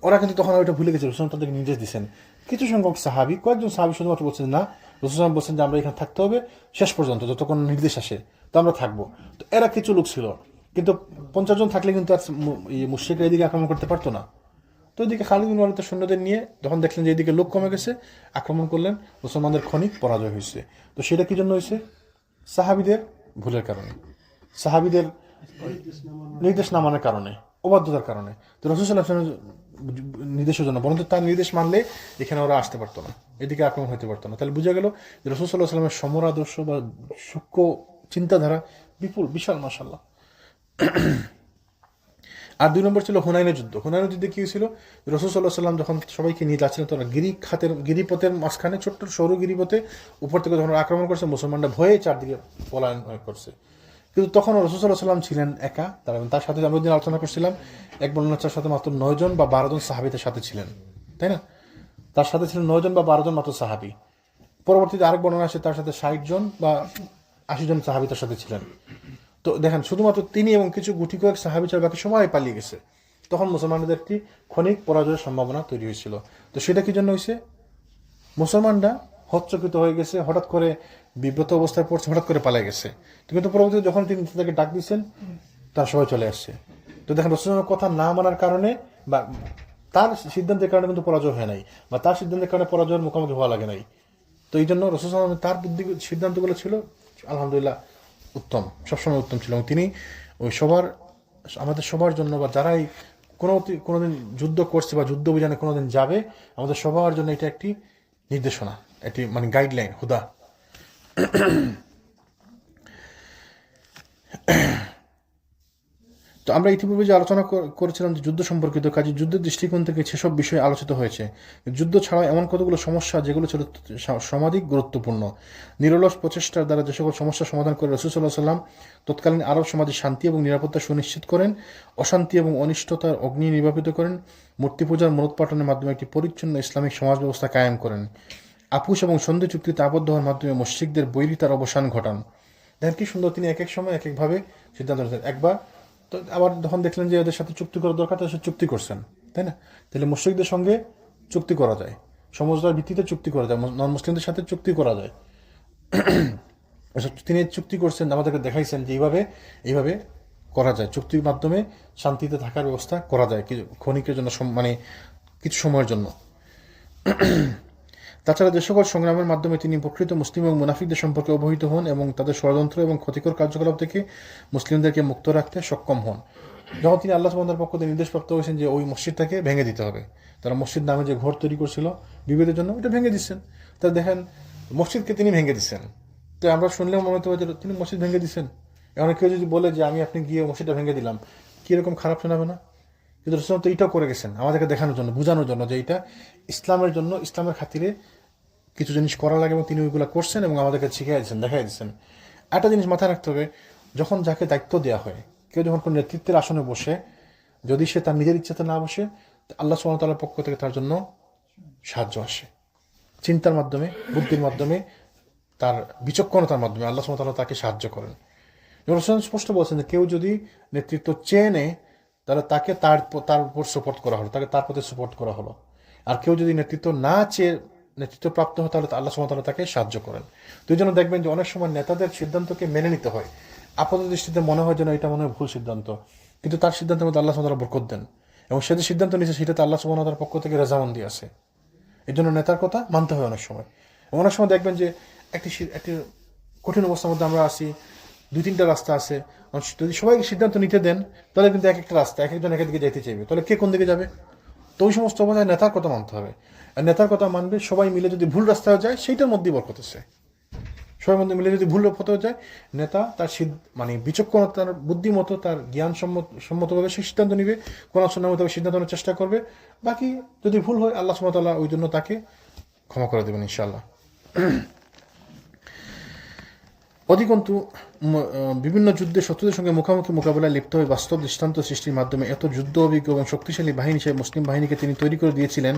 ওরা কিন্তু তখন ওইটা ভুলে গেছে। রাসূল তাদেরকে নির্দেশ দিচ্ছেন। কিছু সংখ্যক সাহাবী, কয়েকজন সাহাবী শুধুমাত্র বলছেন না, রাসূল সাল্লাল্লাহু বলছেন যে আমরা এখানে থাকতে হবে শেষ পর্যন্ত, যতক্ষণ নির্দেশ আসে তো আমরা থাকবো। তো এরা কিছু লোক ছিল, কিন্তু 50 জন থাকলে কিন্তু আর মুশরিকরা এদিকে আক্রমণ করতে পারতো না। তো এদিকে খালিদ বিন ওয়ালিদ সৈন্যদের নিয়ে যখন দেখলেন যে এদিকে লোক কমে গেছে, আক্রমণ করলেন, মুসলমানদের ক্ষণিক পরাজয় হয়েছে। তো সেটা কি জন্য হয়েছে? সাহাবীদের ভুলের কারণে, সাহাবীদের নির্দেশ না মানার কারণে, অবাধ্যতার কারণে। তো রাসূল সাল্লাল্লাহু আলাইহি ওয়াসাল্লাম নির্দেশের জন্য, বরঞ্চ তার নির্দেশ মানলে এখানে ওরা আসতে পারতো না, এদিকে আক্রমণ হতে পারতো না। তাহলে বোঝা গেল যে রাসূল সাল্লাল্লাহু আলাইহি ওয়াসাল্লামের সমর আদর্শ বা সূক্ষ্ম চিন্তাধারা বিপুল, বিশাল, মাশাআল্লাহ। আর 2 নম্বর ছিল হুনাইনের যুদ্ধ। হুনাইনের যুদ্ধে কি হয়েছিল? রাসূল সাল্লাল্লাহু আলাইহি ওয়াসাল্লাম যখন সবাইকে নিয়ে যাচ্ছিলেন, তখন গিরিপথের মাঝখানে ছোট্ট সরু গিরিপথে উপর থেকে যখন আক্রমণ করছে, মুসলমানরা ভয়ে চারদিকে পলায়ন করছে। কিন্তু তখন রাসূল সাল্লাল্লাহু আলাইহি ওয়াসাল্লাম ছিলেন একা, তার সাথে আমরা দিন আলোচনা করছিলাম, এক বর্ণনার সাথে মাত্র 9 জন বা 12 জন সাহাবীদের সাথে ছিলেন, তাই না? তার সাথে ছিলেন 9 জন বা 12 জন মাত্র সাহাবী। পরবর্তীতে আরেক বর্ণনা আসে তার সাথে 60 জন বা 80 জন সাহাবী তার সাথে ছিলেন। তো দেখেন শুধুমাত্র তিনি এবং কিছু গুটি কয়েক সাহাবী ছাড়া বাকি সবাই পালিয়ে গেছে। তখন মুসলমানদের একটি ক্ষণিক পরাজয়ের সম্ভাবনা তৈরি হয়েছিল। তো সেটা কি জন্য হয়েছে? মুসলমানরা হতচকিত হয়ে গেছে, হঠাৎ করে বিব্রত অবস্থায় পড়ছে, হঠাৎ করে পালিয়ে গেছে। কিন্তু পরবর্তীতে যখন তিনি তাদেরকে ডাক দিচ্ছেন, তার সবাই চলে আসছে। তো দেখেন রাসূলের কথা না মানার কারণে বা তার সিদ্ধান্তের কারণে কিন্তু পরাজয় হয় নাই, বা তার সিদ্ধান্তের কারণে পরাজয়ের মুখোমুখি হওয়া লাগে নাই। তো এই জন্য রাসূল সাল্লাল্লাহু আলাইহি ওয়াসাল্লাম তার বুদ্ধি সিদ্ধান্তগুলো ছিল আলহামদুলিল্লাহ উত্তম, সবসময় উত্তম ছিল। এবং তিনি ওই আমাদের সবার জন্য, বা যারাই কোনোদিন যুদ্ধ করছে বা যুদ্ধ অভিযানে কোনোদিন যাবে, আমাদের সবার জন্য এটা একটি নির্দেশনা, একটি মানে গাইডলাইন, হুদা। তো আমরা ইতিপূর্বে যে আলোচনা করেছিলাম যে যুদ্ধ সম্পর্কিত কাজে, যুদ্ধের দৃষ্টিকোণ থেকে সেসব বিষয়ে আলোচিত হয়েছে। যুদ্ধ ছাড়াও এমন কতগুলো সমস্যা যেগুলো ছিল সমাধিক গুরুত্বপূর্ণ। নিরলস প্রচেষ্টার দ্বারা যে সকল সমস্যার সমাধান করে রাসূল সাল্লাল্লাহু আলাইহি ওয়াসাল্লাম তৎকালীন আরব সমাজে শান্তি এবং নিরাপত্তা সুনিশ্চিত করেন, অশান্তি এবং অনিষ্টতার অগ্নি নির্বাপিত করেন, মূর্তি পূজার মূলোৎপাটনের মাধ্যমে একটি পরিচ্ছন্ন ইসলামিক সমাজ ব্যবস্থা কায়েম করেন, আপুস এবং সন্ধি চুক্তিতে আবদ্ধ হওয়ার মাধ্যমে মুশরিকদের বৈরিতার অবসান ঘটান। দেখেন কি সুন্দর, তিনি এক এক সময় এক একভাবে সিদ্ধান্ত নিয়েছেন। একবার তো আবার যখন দেখলেন যে এদের সাথে চুক্তি করা দরকার, তাদের সাথে চুক্তি করছেন, তাই না? তাহলে মুশরিকদের সঙ্গে চুক্তি করা যায়, সমঝদার ভিত্তিতে চুক্তি করা যায়, নন মুসলিমদের সাথে চুক্তি করা যায়। তিনি চুক্তি করছেন, আমাদেরকে দেখাইছেন যে এইভাবে করা যায়, চুক্তির মাধ্যমে শান্তিতে থাকার ব্যবস্থা করা যায় ক্ষণিকের জন্য, মানে কিছু সময়ের জন্য। তাছাড়া যে সকল সংগ্রামের মাধ্যমে তিনি প্রকৃত মুসলিম এবং মুনাফিকদের সম্পর্কে অবহিত হন এবং তাদের ষড়যন্ত্র এবং ক্ষতিকর কার্যকলাপ থেকে মুসলিমদেরকে মুক্ত রাখতে সক্ষম হন। যখন তিনি আল্লাহ সুবহানাহু ওয়া তাআলার পক্ষ থেকে নির্দেশপ্রাপ্ত হয়েছেন যে ওই মসজিদটাকে ভেঙে দিতে হবে, তারা মসজিদ নামে যে ঘর তৈরি করছিল বিভেদের জন্য, এটা ভেঙে দিচ্ছেন। তা দেখেন মসজিদকে তিনি ভেঙে দিচ্ছেন। তো আমরা শুনলেও মনে হতে পারে যে তিনি মসজিদ ভেঙে দিচ্ছেন। এখন কেউ যদি বলে যে আপনি গিয়ে মসজিদটা ভেঙে দিলাম, কীরকম খারাপ শোনাবে না? কিন্তু রাসূল তো এইটাও করে গেছেন আমাদেরকে দেখানোর জন্য, বোঝানোর জন্য যে এটা ইসলামের জন্য, ইসলামের খাতিরে কিছু জিনিস করা লাগে, এবং তিনি ওইগুলো করছেন এবং আমাদেরকে শিখিয়ে দিচ্ছেন, দেখাই দিচ্ছেন। একটা জিনিস মাথায় রাখতে হবে, যখন যাকে দায়িত্ব দেওয়া হয়, কেউ যখন কোনো নেতৃত্বের আসনে বসে, যদি সে তার নিজের ইচ্ছাতে না বসে, আল্লাহ সুবহানাহু ওয়া তাআলার পক্ষ থেকে তার জন্য সাহায্য আসে, চিন্তার মাধ্যমে, বুদ্ধির মাধ্যমে, তার বিচক্ষণতার মাধ্যমে আল্লাহ সুবহানাহু ওয়া তাআলা তাকে সাহায্য করেন। রাসূল স্পষ্ট বলছেন যে কেউ যদি নেতৃত্ব চেয়ে নেয়, তাহলে তাকে তার উপর সাপোর্ট করা হলো, তাকে তার প্রতি সাপোর্ট করা হলো। আর কেউ যদি নেতৃত্ব না চেয়ে নেতৃত্ব প্রাপ্ত হয়, তাহলে আল্লাহ সুবহানাহু ওয়া তাআলা তাকে সাহায্য করেন। তো এই জন্য দেখবেন যে অনেক সময় নেতাদের সিদ্ধান্তকে মেনে নিতে হয়, আপাত দৃষ্টিতে মনে হয় যেন এটা মনে হয় ভুল সিদ্ধান্ত, কিন্তু তার সিদ্ধান্তের মধ্যে আল্লাহ সুবহানাহু ওয়া তাআলা বরকত দেন, এবং সে যে সিদ্ধান্ত নিয়েছে সেটাতে আল্লাহ সুবহানাহু ওয়া তাআলার পক্ষ থেকে রেজামন্দি আছে। এই জন্য নেতার কথা মানতে হয় অনেক সময়। এবং অনেক সময় দেখবেন যে একটি কঠিন অবস্থার মধ্যে আমরা আসি, 2-3টা রাস্তা আছে, যদি সবাইকে সিদ্ধান্ত নিতে দেন, তাহলে কিন্তু এক একটা রাস্তা, এক একজন এক দিকে যাইতে চাইবে, তাহলে কে কোন দিকে যাবে? তো ওই সমস্ত অবস্থায় নেতার কথা মানতে হবে। আর নেতার কথা মানবে, সবাই মিলে যদি ভুল রাস্তায় যায়, সেইটার মধ্যেই বরকত আছে। সবাই মধ্যে মিলে যদি ভুল হতে যায়, নেতা তার মানে বিচক্ষণতার বুদ্ধিমতো তার জ্ঞান সম্মতভাবে সে সিদ্ধান্ত নিবে, কোরআন সুন্নাহ মোতাবেক সিদ্ধান্ত নেওয়ার চেষ্টা করবে। বাকি যদি ভুল হয় আল্লাহ সুবহানাহু ওয়া তাআলা ওই জন্য তাকে ক্ষমা করে দেবেন ইনশাআল্লাহ। অধিকন্তু বিভিন্ন যুদ্ধে শত্রুদের সঙ্গে মুখোমুখি মোকাবেলায় লিপ্ত হয়ে বাস্তব দৃষ্টান্ত সৃষ্টির মাধ্যমে এত যুদ্ধ অভিজ্ঞ এবং শক্তিশালী বাহিনী হিসেবে মুসলিম বাহিনীকে তিনি তৈরি করে দিয়েছিলেন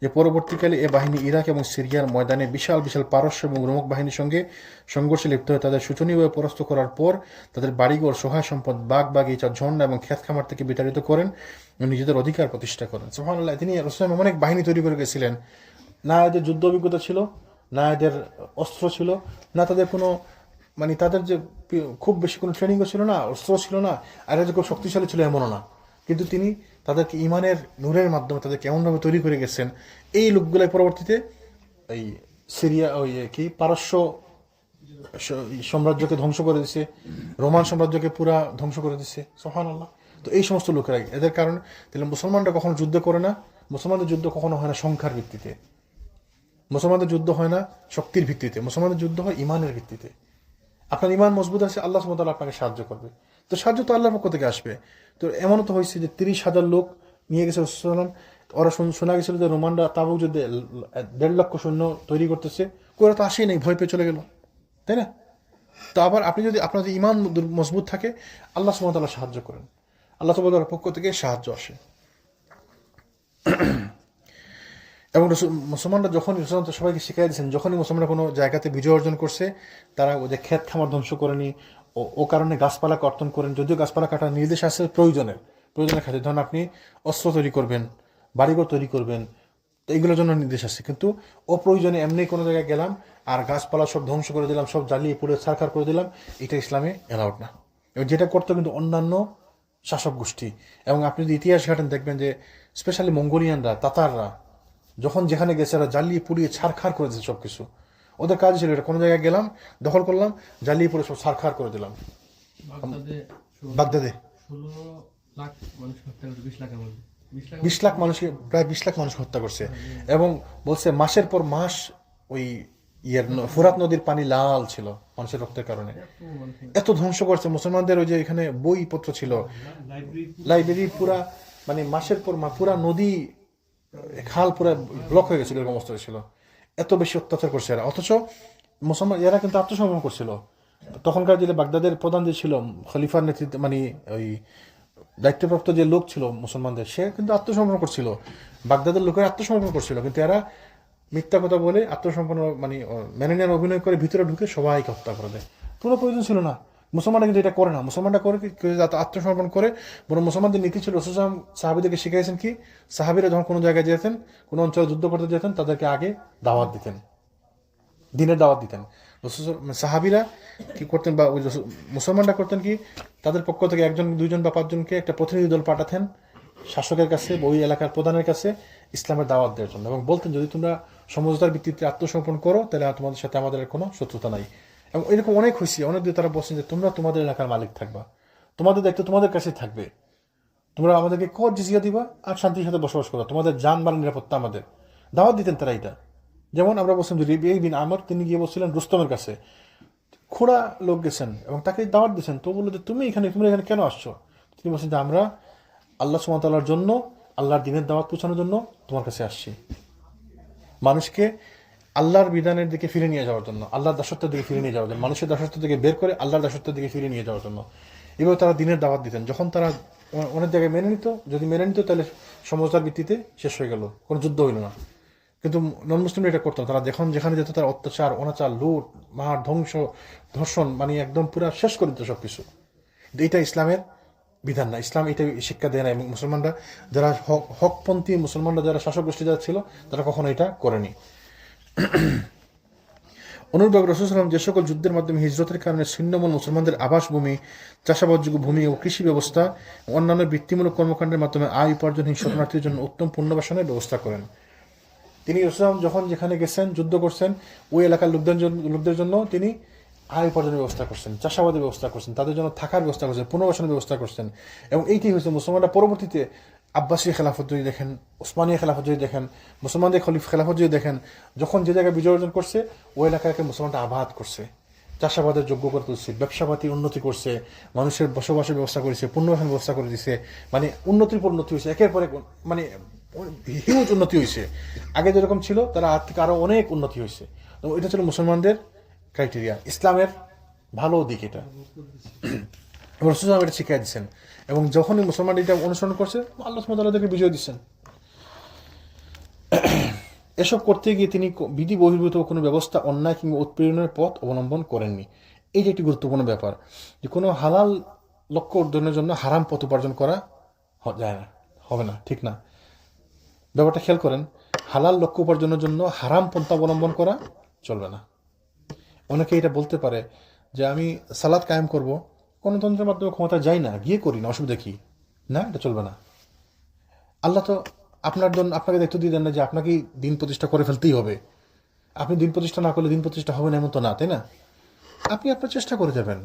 যে পরবর্তীকালে এ বাহিনী ইরাক এবং সিরিয়ার ময়দানে বিশাল বিশাল পারস্য এবং রোমক বাহিনীর সঙ্গে সংঘর্ষে লিপ্ত হয়ে তাদের শোচনীয়ভাবে পরাস্ত করার পর তাদের বাড়িঘর, সহায় সম্পদ, বাগ বাগিচা, ঝর্ণা এবং ক্ষেত খামার থেকে বিতাড়িত করেন এবং নিজেদের অধিকার প্রতিষ্ঠা করেন। সুবহানাল্লাহ। তিনি রাসূলুল্লাহ অনেক বাহিনী তৈরি করে গেছিলেন, না এদের যুদ্ধ অভিজ্ঞতা ছিল, না এদের অস্ত্র ছিল, না তাদের কোনো মানে তাদের যে খুব বেশি কোনো ট্রেনিংও ছিল না, অস্ত্র ছিল না, আর যে খুব শক্তিশালী ছিল এমনও না, কিন্তু তিনি তাদেরকে ইমানের নূরের মাধ্যমে তাদেরকে এমনভাবে তৈরি করে গেছেন, এই লোকগুলাই পরবর্তীতে এই সিরিয়া ওই কি পারস্য সাম্রাজ্যকে ধ্বংস করে দিছে, রোমান সাম্রাজ্যকে পুরা ধ্বংস করে দিছে। সুবহানাল্লাহ। তো এই সমস্ত লোকেরাই এদের কারণে তাহলে মুসলমানরা কখনো যুদ্ধ করে না, মুসলমানদের যুদ্ধ কখনো হয় না সংখ্যার ভিত্তিতে, মুসলমানদের যুদ্ধ হয় না শক্তির ভিত্তিতে, মুসলমানদের যুদ্ধ হয় ইমানের ভিত্তিতে। আপনার ইমান মজবুত আছে, আল্লাহ সুবহানাহু ওয়া তাআলা আপনাকে সাহায্য করবে। তো সাহায্য তো আল্লাহর পক্ষ থেকে আসবে। তো এমনও তো হয়েছে যে 30,000 লোক নিয়ে গেছে রাসূলুল্লাহ সাল্লাল্লাহু আলাইহি ওয়াসাল্লাম, ওরা শোনা গেছিল যে রোমানরা তাবুক যুদ্ধে 1.5 লক্ষ সৈন্য তৈরি করতেছে, ওরা তো আসেই নাই, ভয় পেয়ে চলে গেল, তাই না? তো আবার আপনি যদি আপনার ইমান মজবুত থাকে, আল্লাহ সুবহানাহু ওয়া তাআলা সাহায্য করেন, আল্লাহ সুবহানাহু ওয়া তাআলার পক্ষ থেকে সাহায্য আসে। এবং মুসলমানরা যখন সবাইকে শিখাই দিয়েছেন, যখনই মুসলমানরা কোনো জায়গাতে বিজয় অর্জন করছে, তারা ওদের ক্ষেত খামার ধ্বংস করেনি, ও কারণে গাছপালা কর্তন করেন, যদিও গাছপালা কাটার নির্দেশ আছে প্রয়োজনের খাতিরে। ধরুন আপনি অস্ত্র তৈরি করবেন, বাড়িঘর তৈরি করবেন, তো এইগুলোর জন্য নির্দেশ আছে, কিন্তু অপ্রয়োজনে এমনি কোনো জায়গায় গেলাম আর গাছপালা সব ধ্বংস করে দিলাম, সব জ্বালিয়ে পুড়ে ছারখার করে দিলাম, এটা ইসলামে অ্যালাউড না। এবং যেটা করতো কিন্তু অন্যান্য শাসক গোষ্ঠী। এবং আপনি যদি ইতিহাস ঘাটেন দেখবেন যে স্পেশালি মঙ্গোলিয়ানরা, তাতাররা যখন যেখানে গেছে ওরা জ্বালিয়ে পুড়িয়ে ছারখার করে দিয়েছে সব কিছু। ওদের কাজ ছিল এটা, কোনো জায়গায় গেলাম, দখল করলাম, জ্বালিয়ে পুড়ে সব ছারখার করে দিলাম। বাগদাদে 20 লাখ মানুষকে, প্রায় 20 লাখ মানুষকে হত্যা করছে। এবং বলছে মাসের পর মাস ওই ফোরাত নদীর পানি লাল ছিল মানুষের রক্তের কারণে। এত ধ্বংস করছে মুসলমানদের। ওই যে এখানে বইপত্র ছিল, লাইব্রেরি পুরা, মানে মাসের পর পুরা নদী খাল পুরা ব্লক হয়ে গেছিল, এরকম অবস্থা ছিল। এত বেশি অত্যাচার করছে এরা। অথচ মুসলমান এরা কিন্তু আত্মসমর্পণ করছিল। তখনকার যে বাগদাদের প্রধান যে ছিল, খলিফার নেতৃত্বে মানে ওই দায়িত্বপ্রাপ্ত যে লোক ছিল মুসলমানদের, সে কিন্তু আত্মসমর্পণ করছিল, বাগদাদের লোকেরা আত্মসমর্পণ করছিল। কিন্তু এরা মিথ্যা কথা বলে আত্মসমর্পণ মানে মেনে নেওয়ার অভিনয় করে ভিতরে ঢুকে সবাইকে হত্যা করে দেয়। কোনো প্রয়োজন ছিল না। মুসলমানরা কিন্তু এটা করে না। মুসলমানরা করে আত্মসমর্পণ করে, বরং মুসলমানদের নীতি ছিল রাসূল সাহাবীদেরকে শিখাইছেন কি, সাহাবীরা যখন কোনো জায়গায় যেতেন, কোনো অঞ্চলে যুদ্ধ করতে যেতেন, তাদেরকে আগে দাওয়াত দিতেন, দিনের দাওয়াত দিতেন। সাহাবীরা কি করতেন, বা ওই মুসলমানরা করতেন কি, তাদের পক্ষ থেকে 1, 2 বা 5 জনকে একটা প্রতিনিধি দল পাঠাতেন শাসকের কাছে, ওই এলাকার প্রধানের কাছে ইসলামের দাওয়াত দেওয়ার জন্য, এবং বলতেন যদি তোমরা সমঝোতার ভিত্তিতে আত্মসমর্পণ করো তাহলে তোমাদের সাথে আমাদের কোনো শত্রুতা নাই। এবং এরকম অনেক হয়েছে, অনেক দিয়ে তারা বলছেন যে তোমরা তোমাদের এলাকার মালিক থাকবা, তোমাদের দায়িত্ব তোমাদের কাছে থাকবে, তোমরা আমাদেরকে কর জিজিয়া দিবা আর শান্তির সাথে বসবাস করো, তোমাদের জান মাল নিরাপত্তা আমাদের। দাওয়াত দিতেন তারা এটা। যেমন আমরা বলছিলাম যে রিবি বিন আমর, তিনি গিয়ে বলছিলেন রুস্তমের কাছে, খোড়া লোক গেছেন এবং তাকে দাওয়াত দিয়েছেন, তো বললো যে তোমরা এখানে কেন আসছো? তিনি বলছেন যে আমরা আল্লাহ সুবহানাহু ওয়া তাআলার জন্য, আল্লাহর দ্বীনের দাওয়াত পৌঁছানোর জন্য তোমার কাছে আসছি, মানুষকে আল্লাহর বিধানের দিকে ফিরে নিয়ে যাওয়ার জন্য, আল্লাহর দাসত্বের দিকে ফিরে নিয়ে যাওয়ার জন্য, মানুষের দাসত্ব থেকে বের করে আল্লাহর দাসত্বের দিকে ফিরে নিয়ে যাওয়ার জন্য। এভাবে তারা দ্বীনের দাওয়াত দিতেন। যখন তারা অনেক জায়গায় মেনে নিত, যদি মেনে নিত তাহলে সমঝোতার ভিত্তিতে শেষ হয়ে গেল, কোনো যুদ্ধ হইল না। কিন্তু নন মুসলিমরা এটা করতো না। তারা যেখানে যেত তারা অত্যাচার, অনাচার, লুট, মার, ধ্বংস, ধর্ষণ, মানে একদম পুরো শেষ করে দিত সবকিছু। এইটা ইসলামের বিধান না, ইসলাম এটা শিক্ষা দেয় না। এবং মুসলমানরা যারা হকপন্থী, মুসলমানরা যারা শাসক গোষ্ঠী যারা ছিল, তারা কখনো এটা করেনি। অনুরূপভাবে রাসূল সাল্লাল্লাহু আলাইহি ওয়াসাল্লাম যে সকল যুদ্ধের মাধ্যমে হিজরতের কারণে ছিন্নমূল মুসলমানদের আবাসভূমি, চাষাবাদযোগ্য ভূমি ও কৃষি ব্যবস্থা, অন্যান্য বৃত্তিমূলক কর্মকাণ্ডের মাধ্যমে আয় উপার্জনহীন শরণার্থীদের জন্য উত্তম পুনর্বাসনের ব্যবস্থা করেন। তিনি রাসূল যখন যেখানে গেছেন, যুদ্ধ করছেন, ওই এলাকার লোকদের জন্য তিনি আয় উপার্জনের ব্যবস্থা করছেন, চাষাবাদের ব্যবস্থা করছেন, তাদের জন্য থাকার ব্যবস্থা করছেন, পুনর্বাসনের ব্যবস্থা করছেন। এবং এইটি হয়েছে মুসলমানরা পরবর্তীতে আব্বাসী খেলাফত যদি দেখেন, ওসমানীয় খেলাফত যদি দেখেন, মুসলমানদের খেলাফত যদি দেখেন, যখন যে জায়গায় বিজয় অর্জন করছে ওই এলাকাকে মুসলমানরা আবাদ করছে। চাষাবাদের যোগ্য করে তুলছে, ব্যবসাপাতি উন্নতি করছে, মানুষের বসবাসের ব্যবস্থা করেছে, পুনর্বাসন ব্যবস্থা করে দিছে, মানে উন্নতির পর উন্নতি হয়েছে, একের পর এক মানে হিউজ উন্নতি হয়েছে। আগে যেরকম ছিল তারা আজ থেকে আরো অনেক উন্নতি হয়েছে। তো এটা ছিল মুসলমানদের ক্রাইটেরিয়া, ইসলামের ভালো দিক এটা। রাসূল এটা শিখিয়ে দিচ্ছেন, এবং যখনই মুসলমান এটা অনুসরণ করছে আল্লাহ সুবহানাহু ওয়া তাআলা তাদেরকে বিজয় দিচ্ছেন। এসব করতে গিয়ে তিনি বিধি বহির্ভূত কোনো ব্যবস্থা, অন্যায় কিংবা উৎপীড়নের পথ অবলম্বন করেননি। এই যে একটি গুরুত্বপূর্ণ ব্যাপার, যে কোনো হালাল লক্ষ্য অর্জনের জন্য হারাম পথ উপার্জন করা যায় না, হবে না, ঠিক না। ব্যাপারটা খেয়াল করেন, হালাল লক্ষ্য উপার্জনের জন্য হারাম পন্থা অবলম্বন করা চলবে না। অনেকে এটা বলতে পারে যে আমি সালাত কায়েম করব, গণতন্ত্রের মাধ্যমে ক্ষমতা যাই না, গিয়ে করি না, অসুবিধা কি? না, এটা চলবে না। আল্লাহ তো আপনার জন্য আপনাকে দায়িত্ব দিয়ে দেন না যে আপনাকেই দিন প্রতিষ্ঠা করে ফেলতেই হবে। আপনি দিন প্রতিষ্ঠা না করলে দিন প্রতিষ্ঠা হবে না, এমন তো না, তাই না? আপনি আপনার চেষ্টা করে যাবেন।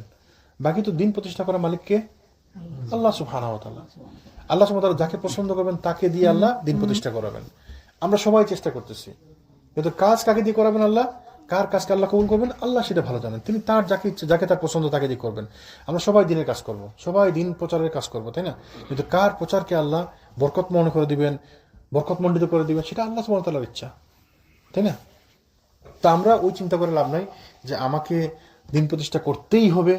বাকি তো দিন প্রতিষ্ঠা করা মালিককে আল্লাহ সুবহানাহু ওয়া তাআলা। আল্লাহ সুবহানাহু ওয়া তাআলা যাকে পছন্দ করবেন তাকে দিয়ে আল্লাহ দিন প্রতিষ্ঠা করাবেন। আমরা সবাই চেষ্টা করতেছি, কিন্তু কাজ কাকে দিয়ে করাবেন আল্লাহ? কার কাজকে আল্লাহ কবুল করবেন আল্লাহ সেটা ভালো জানেন। তিনি তার যাকে ইচ্ছে, যাকে তার পছন্দ তাকে দিয়ে করবেন। আমরা সবাই দিনের কাজ করব, সবাই দিন প্রচারের কাজ করব, তাই না? কিন্তু কার প্রচারকে আল্লাহ বরকতময় করে দিবেন, বরকতমণ্ডিত করে দিবেন, সেটা আল্লাহ সুবহানাহু ওয়া তাআলার ইচ্ছা, তাই না? তা আমরা ওই চিন্তা করে লাভ নাই যে আমাকে দিন প্রতিষ্ঠা করতেই হবে।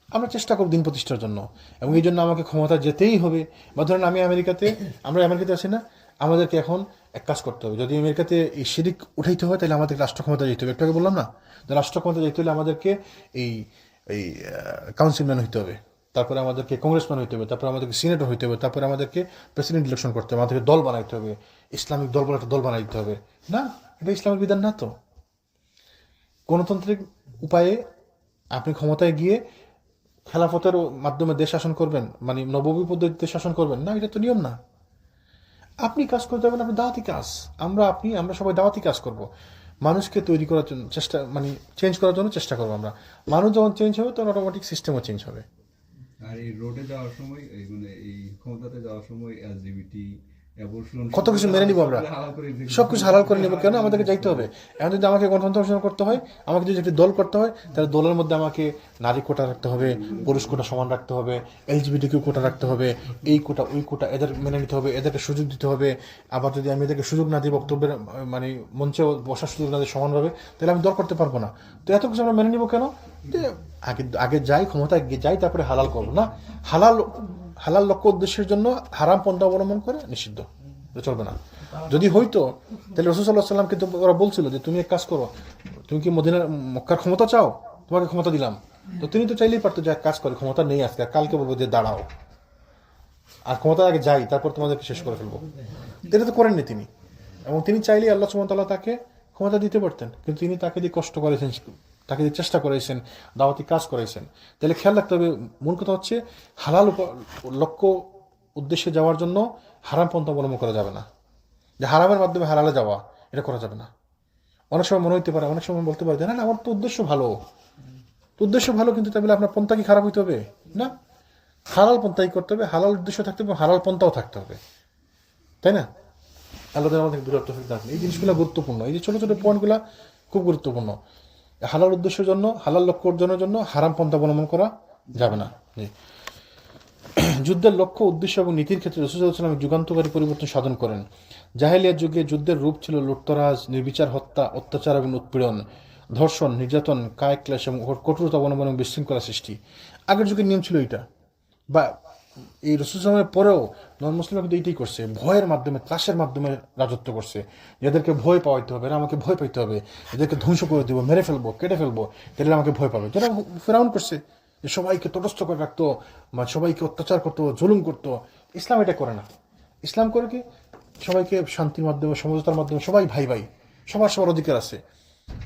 আমরা চেষ্টা করব দিন প্রতিষ্ঠার জন্য, এবং এই জন্য আমাকে ক্ষমতা যেতেই হবে। বা ধরেন আমরা আমেরিকাতে আছি না, আমাদেরকে এখন এক কাজ করতে হবে। যদি আমেরিকাতে এই শিরিক উঠাইতে হয় তাহলে আমাদের রাষ্ট্র ক্ষমতা যেতে হবে। একটু আগে বললাম না, যে রাষ্ট্র ক্ষমতা যেতে হলে আমাদেরকে এই এই কাউন্সিলম্যান হইতে হবে, তারপরে আমাদেরকে কংগ্রেসম্যান হইতে হবে, তারপরে আমাদেরকে সিনেটর হইতে হবে, তারপরে আমাদেরকে প্রেসিডেন্ট ইলেকশন করতে হবে, আমাদেরকে দল বানাইতে হবে, ইসলামিক দল বলে একটা দল বানাই দিতে হবে। না, এটা ইসলামের বিধান না তো। গণতান্ত্রিক উপায়ে আপনি ক্ষমতায় গিয়ে খেলাফতের মাধ্যমে দেশ শাসন করবেন, মানে নববী পদ্ধতিতে শাসন করবেন না, এটা তো নিয়ম না। আপনি কাজ করতে যাবেন, আপনি দাওয়াতি কাজ, আমরা সবাই দাওয়াতি কাজ করব। মানুষকে তৈরি করার জন্য চেষ্টা, মানে চেঞ্জ করার জন্য চেষ্টা করবো আমরা। মানুষ যখন চেঞ্জ হবে তখন অটোমেটিক সিস্টেমও চেঞ্জ হবে। আর এই রোডে যাওয়ার সময় এই ক্ষমতাতে যাওয়ার সময় এলজিবিটি কত কিছু মেনে নিব আমরা, সবকিছু হালাল করে নিব। কেন? আমাদেরকে যাইতে হবে। এখন যদি আমাকে গণতন্ত্র ঘোষণা করতে হয়, আমাকে যদি একটি দল করতে হয়, তাহলে দলের মধ্যে আমাকে নারী কোটা রাখতে হবে, পুরুষ কোটা সমান রাখতে হবে, এলজিবিটিকিউ কোটা রাখতে হবে, এই কোটা ওই কোটা, এদের মেনে নিতে হবে, এদেরকে সুযোগ দিতে হবে। আবার যদি আমি এদেরকে সুযোগ না দিই, বক্তব্যের মানে মঞ্চে বসার সুযোগ না দিই সমানভাবে, তাহলে আমি দল করতে পারবো না। তো এত কিছু আমরা মেনে নিব কেন? যে আগে যাই, ক্ষমতায় যাই, তারপরে হালাল করবো না। হালাল লক্ষ্য উদ্দেশ্যের জন্য হারাম পন্থা অবলম্বন করে নিষিদ্ধ, চলবে না। যদি হইতো তাহলে রাসূল সাল্লাল্লাহু আলাইহি ওয়াসাল্লাম কিন্তু ওরা বলছিল যে তুমি এক কাজ করো, তুমি কি মক্কার ক্ষমতা চাও, তোমাকে ক্ষমতা দিলাম। তো তিনি তো চাইলেই পারতো যে এক কাজ করে, ক্ষমতা নেই আজকে, কালকে বলবো যে দাঁড়াও, আর ক্ষমতা আগে যাই, তারপর তোমাদেরকে শেষ করে ফেলবো। এটা তো করেননি তিনি। এবং তিনি চাইলেই আল্লাহ সুবহানাহু ওয়া তাআলা তাকে ক্ষমতা দিতে পারতেন, কিন্তু তিনি তাকে দিয়ে কষ্ট করেছেন, তাকে দিয়ে চেষ্টা করেছেন, দাওয়াতি কাজ করেছেন। তাহলে খেয়াল রাখতে হবে, মূল কথা হচ্ছে হালাল লক্ষ্য উদ্দেশ্যে যাওয়ার জন্য হারাম পন্থা অবলম্বন করা যাবে না। যে হারামের মাধ্যমে হালালে যাওয়া, এটা করা যাবে না। অনেক সময় মনে হইতে পারে, অনেক সময় বলতে পারে, না আমার তো উদ্দেশ্য ভালো, কিন্তু তাহলে আপনার পন্থা কি খারাপ হইতে হবে? না, হালাল পন্থাই করতে হবে, হালাল উদ্দেশ্য থাকতে হবে, হালাল পন্থাও থাকতে হবে, তাই না? আল্লাহ আমাদের দূরত্ব থাকবে। এই জিনিসগুলো গুরুত্বপূর্ণ, এই যে ছোট ছোট পয়েন্টগুলো খুব গুরুত্বপূর্ণ। হালাল উদ্দেশ্যের জন্য, হালাল লক্ষ্য অর্জনের জন্য হারাম পন্থা অবলম্বন করা যাবে না। জি। যুদ্ধের লক্ষ্য, উদ্দেশ্য এবং নীতির ক্ষেত্রে রাসূল সাল্লাল্লাহু আলাইহি ওয়াসাল্লাম যুগান্তকারী পরিবর্তন সাধন করেন। জাহেলিয়াত যুগে যুদ্ধের রূপ ছিল লুটতরাজ, নির্বিচার হত্যা, অত্যাচার এবং উৎপীড়ন, ধর্ষণ, নির্যাতন, কায়িক ক্লেশ এবং কঠোরতা অবলম্বন এবং বিশৃঙ্খলা সৃষ্টি। আগের যুগের নিয়ম ছিল এটা। বা এই রাসূল সাল্লাল্লাহু আলাইহি ওয়াসাল্লামের পরেও নন মুসলিমরা কিন্তু এইটাই করছে, ভয়ের মাধ্যমে, ত্রাসের মাধ্যমে রাজত্ব করছে। এদেরকে ভয় পাওয়াইতে হবে, এরা আমাকে ভয় পাইতে হবে, এদেরকে ধ্বংস করে দেবো, মেরে ফেলবো, কেটে ফেলবো, তাহলে আমাকে ভয় পাবে। যেটা ফিরআউন করছে, যে সবাইকে তটস্থ করে রাখতো, সবাইকে অত্যাচার করতো, জুলুম করতো। ইসলাম এটা করে না। ইসলাম করে কি? সবাইকে শান্তির মাধ্যমে, সমঝোতার মাধ্যমে, সবাই ভাই ভাই, সবার অধিকার আছে।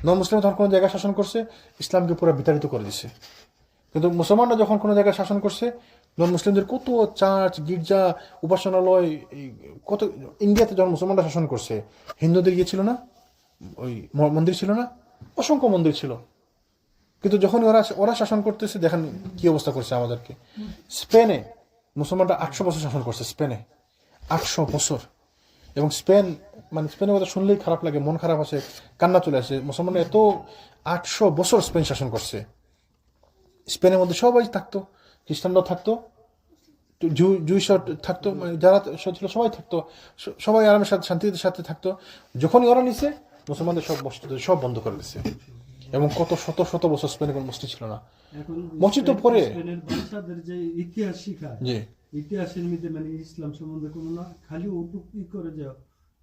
নন মুসলিম যখন কোনো জায়গায় শাসন করছে, ইসলামকে পুরো বিতাড়িত করে দিচ্ছে। কিন্তু মুসলমানরা যখন কোনো জায়গায় শাসন করছে, নন মুসলিমদের কত চার্চ, গির্জা, উপাসনালয়, কত, ইন্ডিয়াতে যখন মুসলমানরা শাসন করছে, হিন্দুদের গিয়ে ছিল না, ওই মন্দির ছিল না, অসংখ্য মন্দির ছিল। কিন্তু যখন ওরা শাসন করতেছে, দেখেন কি অবস্থা করছে আমাদেরকে। স্পেনে মুসলমানরা 800 বছর শাসন করছে, স্পেনে 800 বছর। এবং স্পেনের কথা শুনলেই খারাপ লাগে, মন খারাপ আসে, কান্না চলে আসে। মুসলমানরা এত 800 বছর স্পেন শাসন করছে, স্পেনের মধ্যে সবাই থাকতো, খ্রিস্টানরাও থাকতো, জুইশ থাকতো, মানে যারা ছিল সবাই থাকতো, সবাই আরামের সাথে শান্তির সাথে থাকতো। যখনই ওরা নিছে মুসলমানদের সব মসজিদ সব বন্ধ করে দিচ্ছে, এবং কত শত শত বছর স্পেনে কোনো মসজিদ ছিল না। এখন মসজিদ তো পরে স্পেনের বাচ্চাদের যে ইতিহাস শিখায়, জি ইতিহাসের মধ্যে মানে ইসলাম সম্বন্ধে কোনো না, খালি ওটুকুই করে যে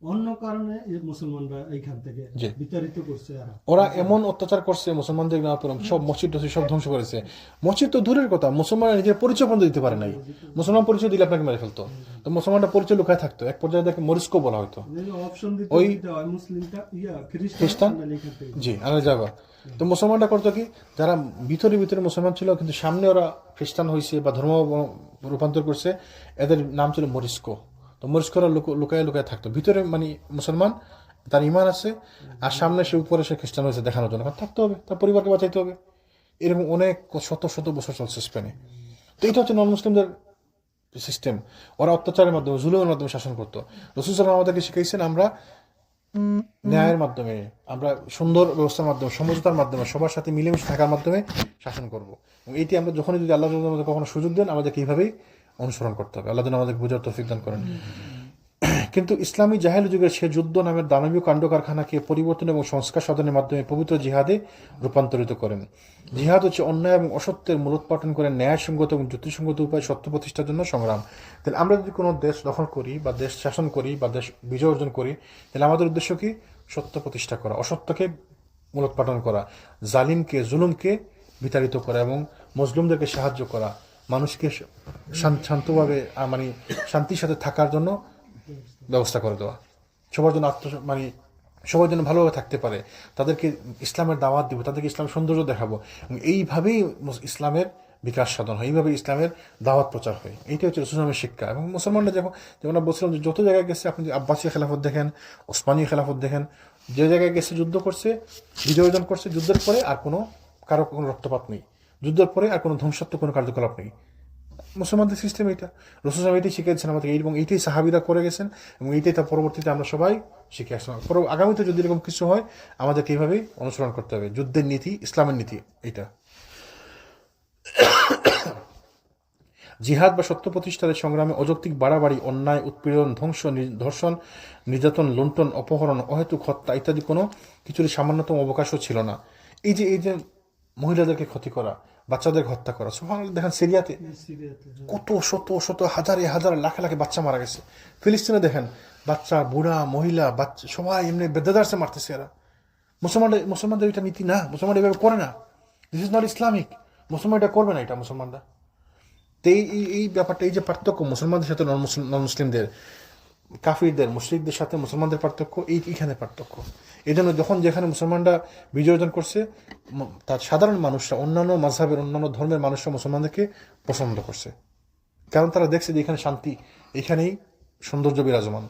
অন্য কারণে এই মুসলমানরা এইখান থেকে জি। বিতাড়িত করছে। ওরা এমন অত্যাচার করছে মুসলমানদের না, সব মসজিদ টসজিদ সব ধ্বংস করেছে। মসজিদ তো দূরের কথা, মুসলমানরা নিজের পরিচয় পর্যন্ত দিতে পারে নাই। মুসলমান পরিচয় দিলে আপনাকে মেরে ফেলতো, তো মুসলমানরা পরিচয় লুকায় থাকতো। এক পর্যায়ে দেখে মরিস্কো বলা হতো, অপশন দিতে ওই দিতে হয় মুসলিমটা খ্রিস্টান, জি আনা যাবা। তো মুসলমানরা করতো কি, যারা ভিতরে ভিতরে মুসলমান ছিল কিন্তু সামনে ওরা খ্রিস্টান হয়েছে বা ধর্ম রূপান্তর করছে, এদের নাম ছিল মরিস্কো। তো মরিস্কোরা লুকায় লুকায় থাকতো ভিতরে, মানে মুসলমান তার ইমান আছে আর সামনে সে উপরে সে খ্রিস্টান হয়েছে দেখানোর জন্য, কারণ থাকতে হবে, তার পরিবারকে বাঁচাইতে হবে। এরকম অনেক শত শত বছর চলছে স্পেনে। তো এটা হচ্ছে নন মুসলিমদের সিস্টেম। ওরা অত্যাচারের মাধ্যমে, জুলুমের মাধ্যমে শাসন করতো। রাসূল সাল্লাল্লাহু আলাইহি ওয়াসাল্লাম আমাদেরকে শিখাইছেন আমরা ন্যায়ের মাধ্যমে, আমরা সুন্দর ব্যবস্থার মাধ্যমে, সমঝোতার মাধ্যমে, সবার সাথে মিলেমিশে থাকার মাধ্যমে শাসন করব। এবং এইটি আমরা যখনই যদি আল্লাহ আমাদের কখনো সুযোগ দেন, আমাদেরকে এইভাবেই অনুসরণ করতে হবে। আল্লাহ যেন আমাদেরকে বোঝার তৌফিক দান করেন। কিন্তু ইসলামী জাহেলি যুগের সে যুদ্ধ নামের দানবীয় কাণ্ড কারখানাকে পরিবর্তন এবং সংস্কার সাধনের মাধ্যমে পবিত্র জিহাদে রূপান্তরিত করেন। জিহাদ হচ্ছে অন্যায় এবং অসত্যের মূলোৎপাটন করে ন্যায়সঙ্গত এবং যুক্তিসঙ্গত উপায়ে সত্য প্রতিষ্ঠার জন্য সংগ্রাম। তাহলে আমরা যদি কোনো দেশ দখল করি বা দেশ শাসন করি বা দেশ বিজয় অর্জন করি, তাহলে আমাদের উদ্দেশ্য কি? সত্য প্রতিষ্ঠা করা, অসত্যকে মূলোৎপাটন করা, জালিমকে জুলুমকে বিতাড়িত করা এবং মজলুমদেরকে সাহায্য করা, মানুষকে শান্তভাবে মানে শান্তির সাথে থাকার জন্য ব্যবস্থা করে দেওয়া, সবার জন্য মানে সবার জন্য ভালোভাবে থাকতে পারে, তাদেরকে ইসলামের দাওয়াত দিব, তাদেরকে ইসলামের সৌন্দর্য দেখাবো। এবং এইভাবেই ইসলামের বিকাশ সাধন হয়, এইভাবে ইসলামের দাওয়াত প্রচার হয়। এইটা হচ্ছে রাসূলের শিক্ষা। এবং মুসলমানরা যেমন আমরা বলছিলাম যে যত জায়গায় গেছে, আপনি আব্বাসী খেলাফত দেখেন, ওসমানী খেলাফত দেখেন, যে জায়গায় গেছে যুদ্ধ করছে, বিজয় অর্জন করছে, যুদ্ধের পরে আর কারো কোনো রক্তপাত নেই, যুদ্ধের পরে আর কোনো ধ্বংসাত্মক কোনো কার্যকলাপ নেই। মুসলমানদের সিস্টেম এইটা, রাসূল সাল্লাল্লাহু আলাইহি ওয়াসাল্লাম এটাই শিখিয়েছেন আমাদের, এবং এইটাই সাহাবীরা করে গেছেন, এবং এইটাই তার পরবর্তীতে আমরা সবাই শিখে আসলাম। আগামীতে যদি এরকম কিছু হয়, আমাদেরকে এইভাবেই অনুসরণ করতে হবে। যুদ্ধের নীতি ইসলামের নীতি এইটা। জিহাদ বা সত্য প্রতিষ্ঠানের সংগ্রামে অযৌক্তিক বাড়াবাড়ি, অন্যায়, উৎপীড়ন, ধর্ষণ, নির্যাতন, লুণ্ঠন, অপহরণ, অহেতুক হত্যা ইত্যাদি কোনো কিছুরই সামান্যতম অবকাশও ছিল না। এই যে মহিলাদেরকে ক্ষতি করা, বাচ্চাদের হত্যা করা, সুবহানাল্লাহ। দেখেন সিরিয়াতে কত শত শত হাজারে হাজার লাখে লাখে বাচ্চা মারা গেছে। ফিলিস্তিনে দেখেন বাচ্চা, বুড়া, মহিলা, বাচ্চা সবাই এমনি বেদাদারসে মারতেছে এরা। মুসলমানদের এটা নীতি না, মুসলমান এভাবে করে না। This is not Islamic. মুসলমান এটা করবে না, এটা মুসলমানরা। তো এই ব্যাপারটা, এই যে পার্থক্য মুসলমানদের সাথে নন মুসলিমদের, কাফিরদের, মুশরিকদের সাথে মুসলমানদের পার্থক্য, এইখানে পার্থক্য। এই জন্য যখন যেখানে মুসলমানরা বিজয় অর্জন করছে, তার সাধারণ মানুষরা, অন্যান্য মাযহাবের, অন্যান্য ধর্মের মানুষরা মুসলমানদেরকে পছন্দ করছে, কারণ তারা দেখছে যে এখানে শান্তি, এখানেই সৌন্দর্য বিরাজমান।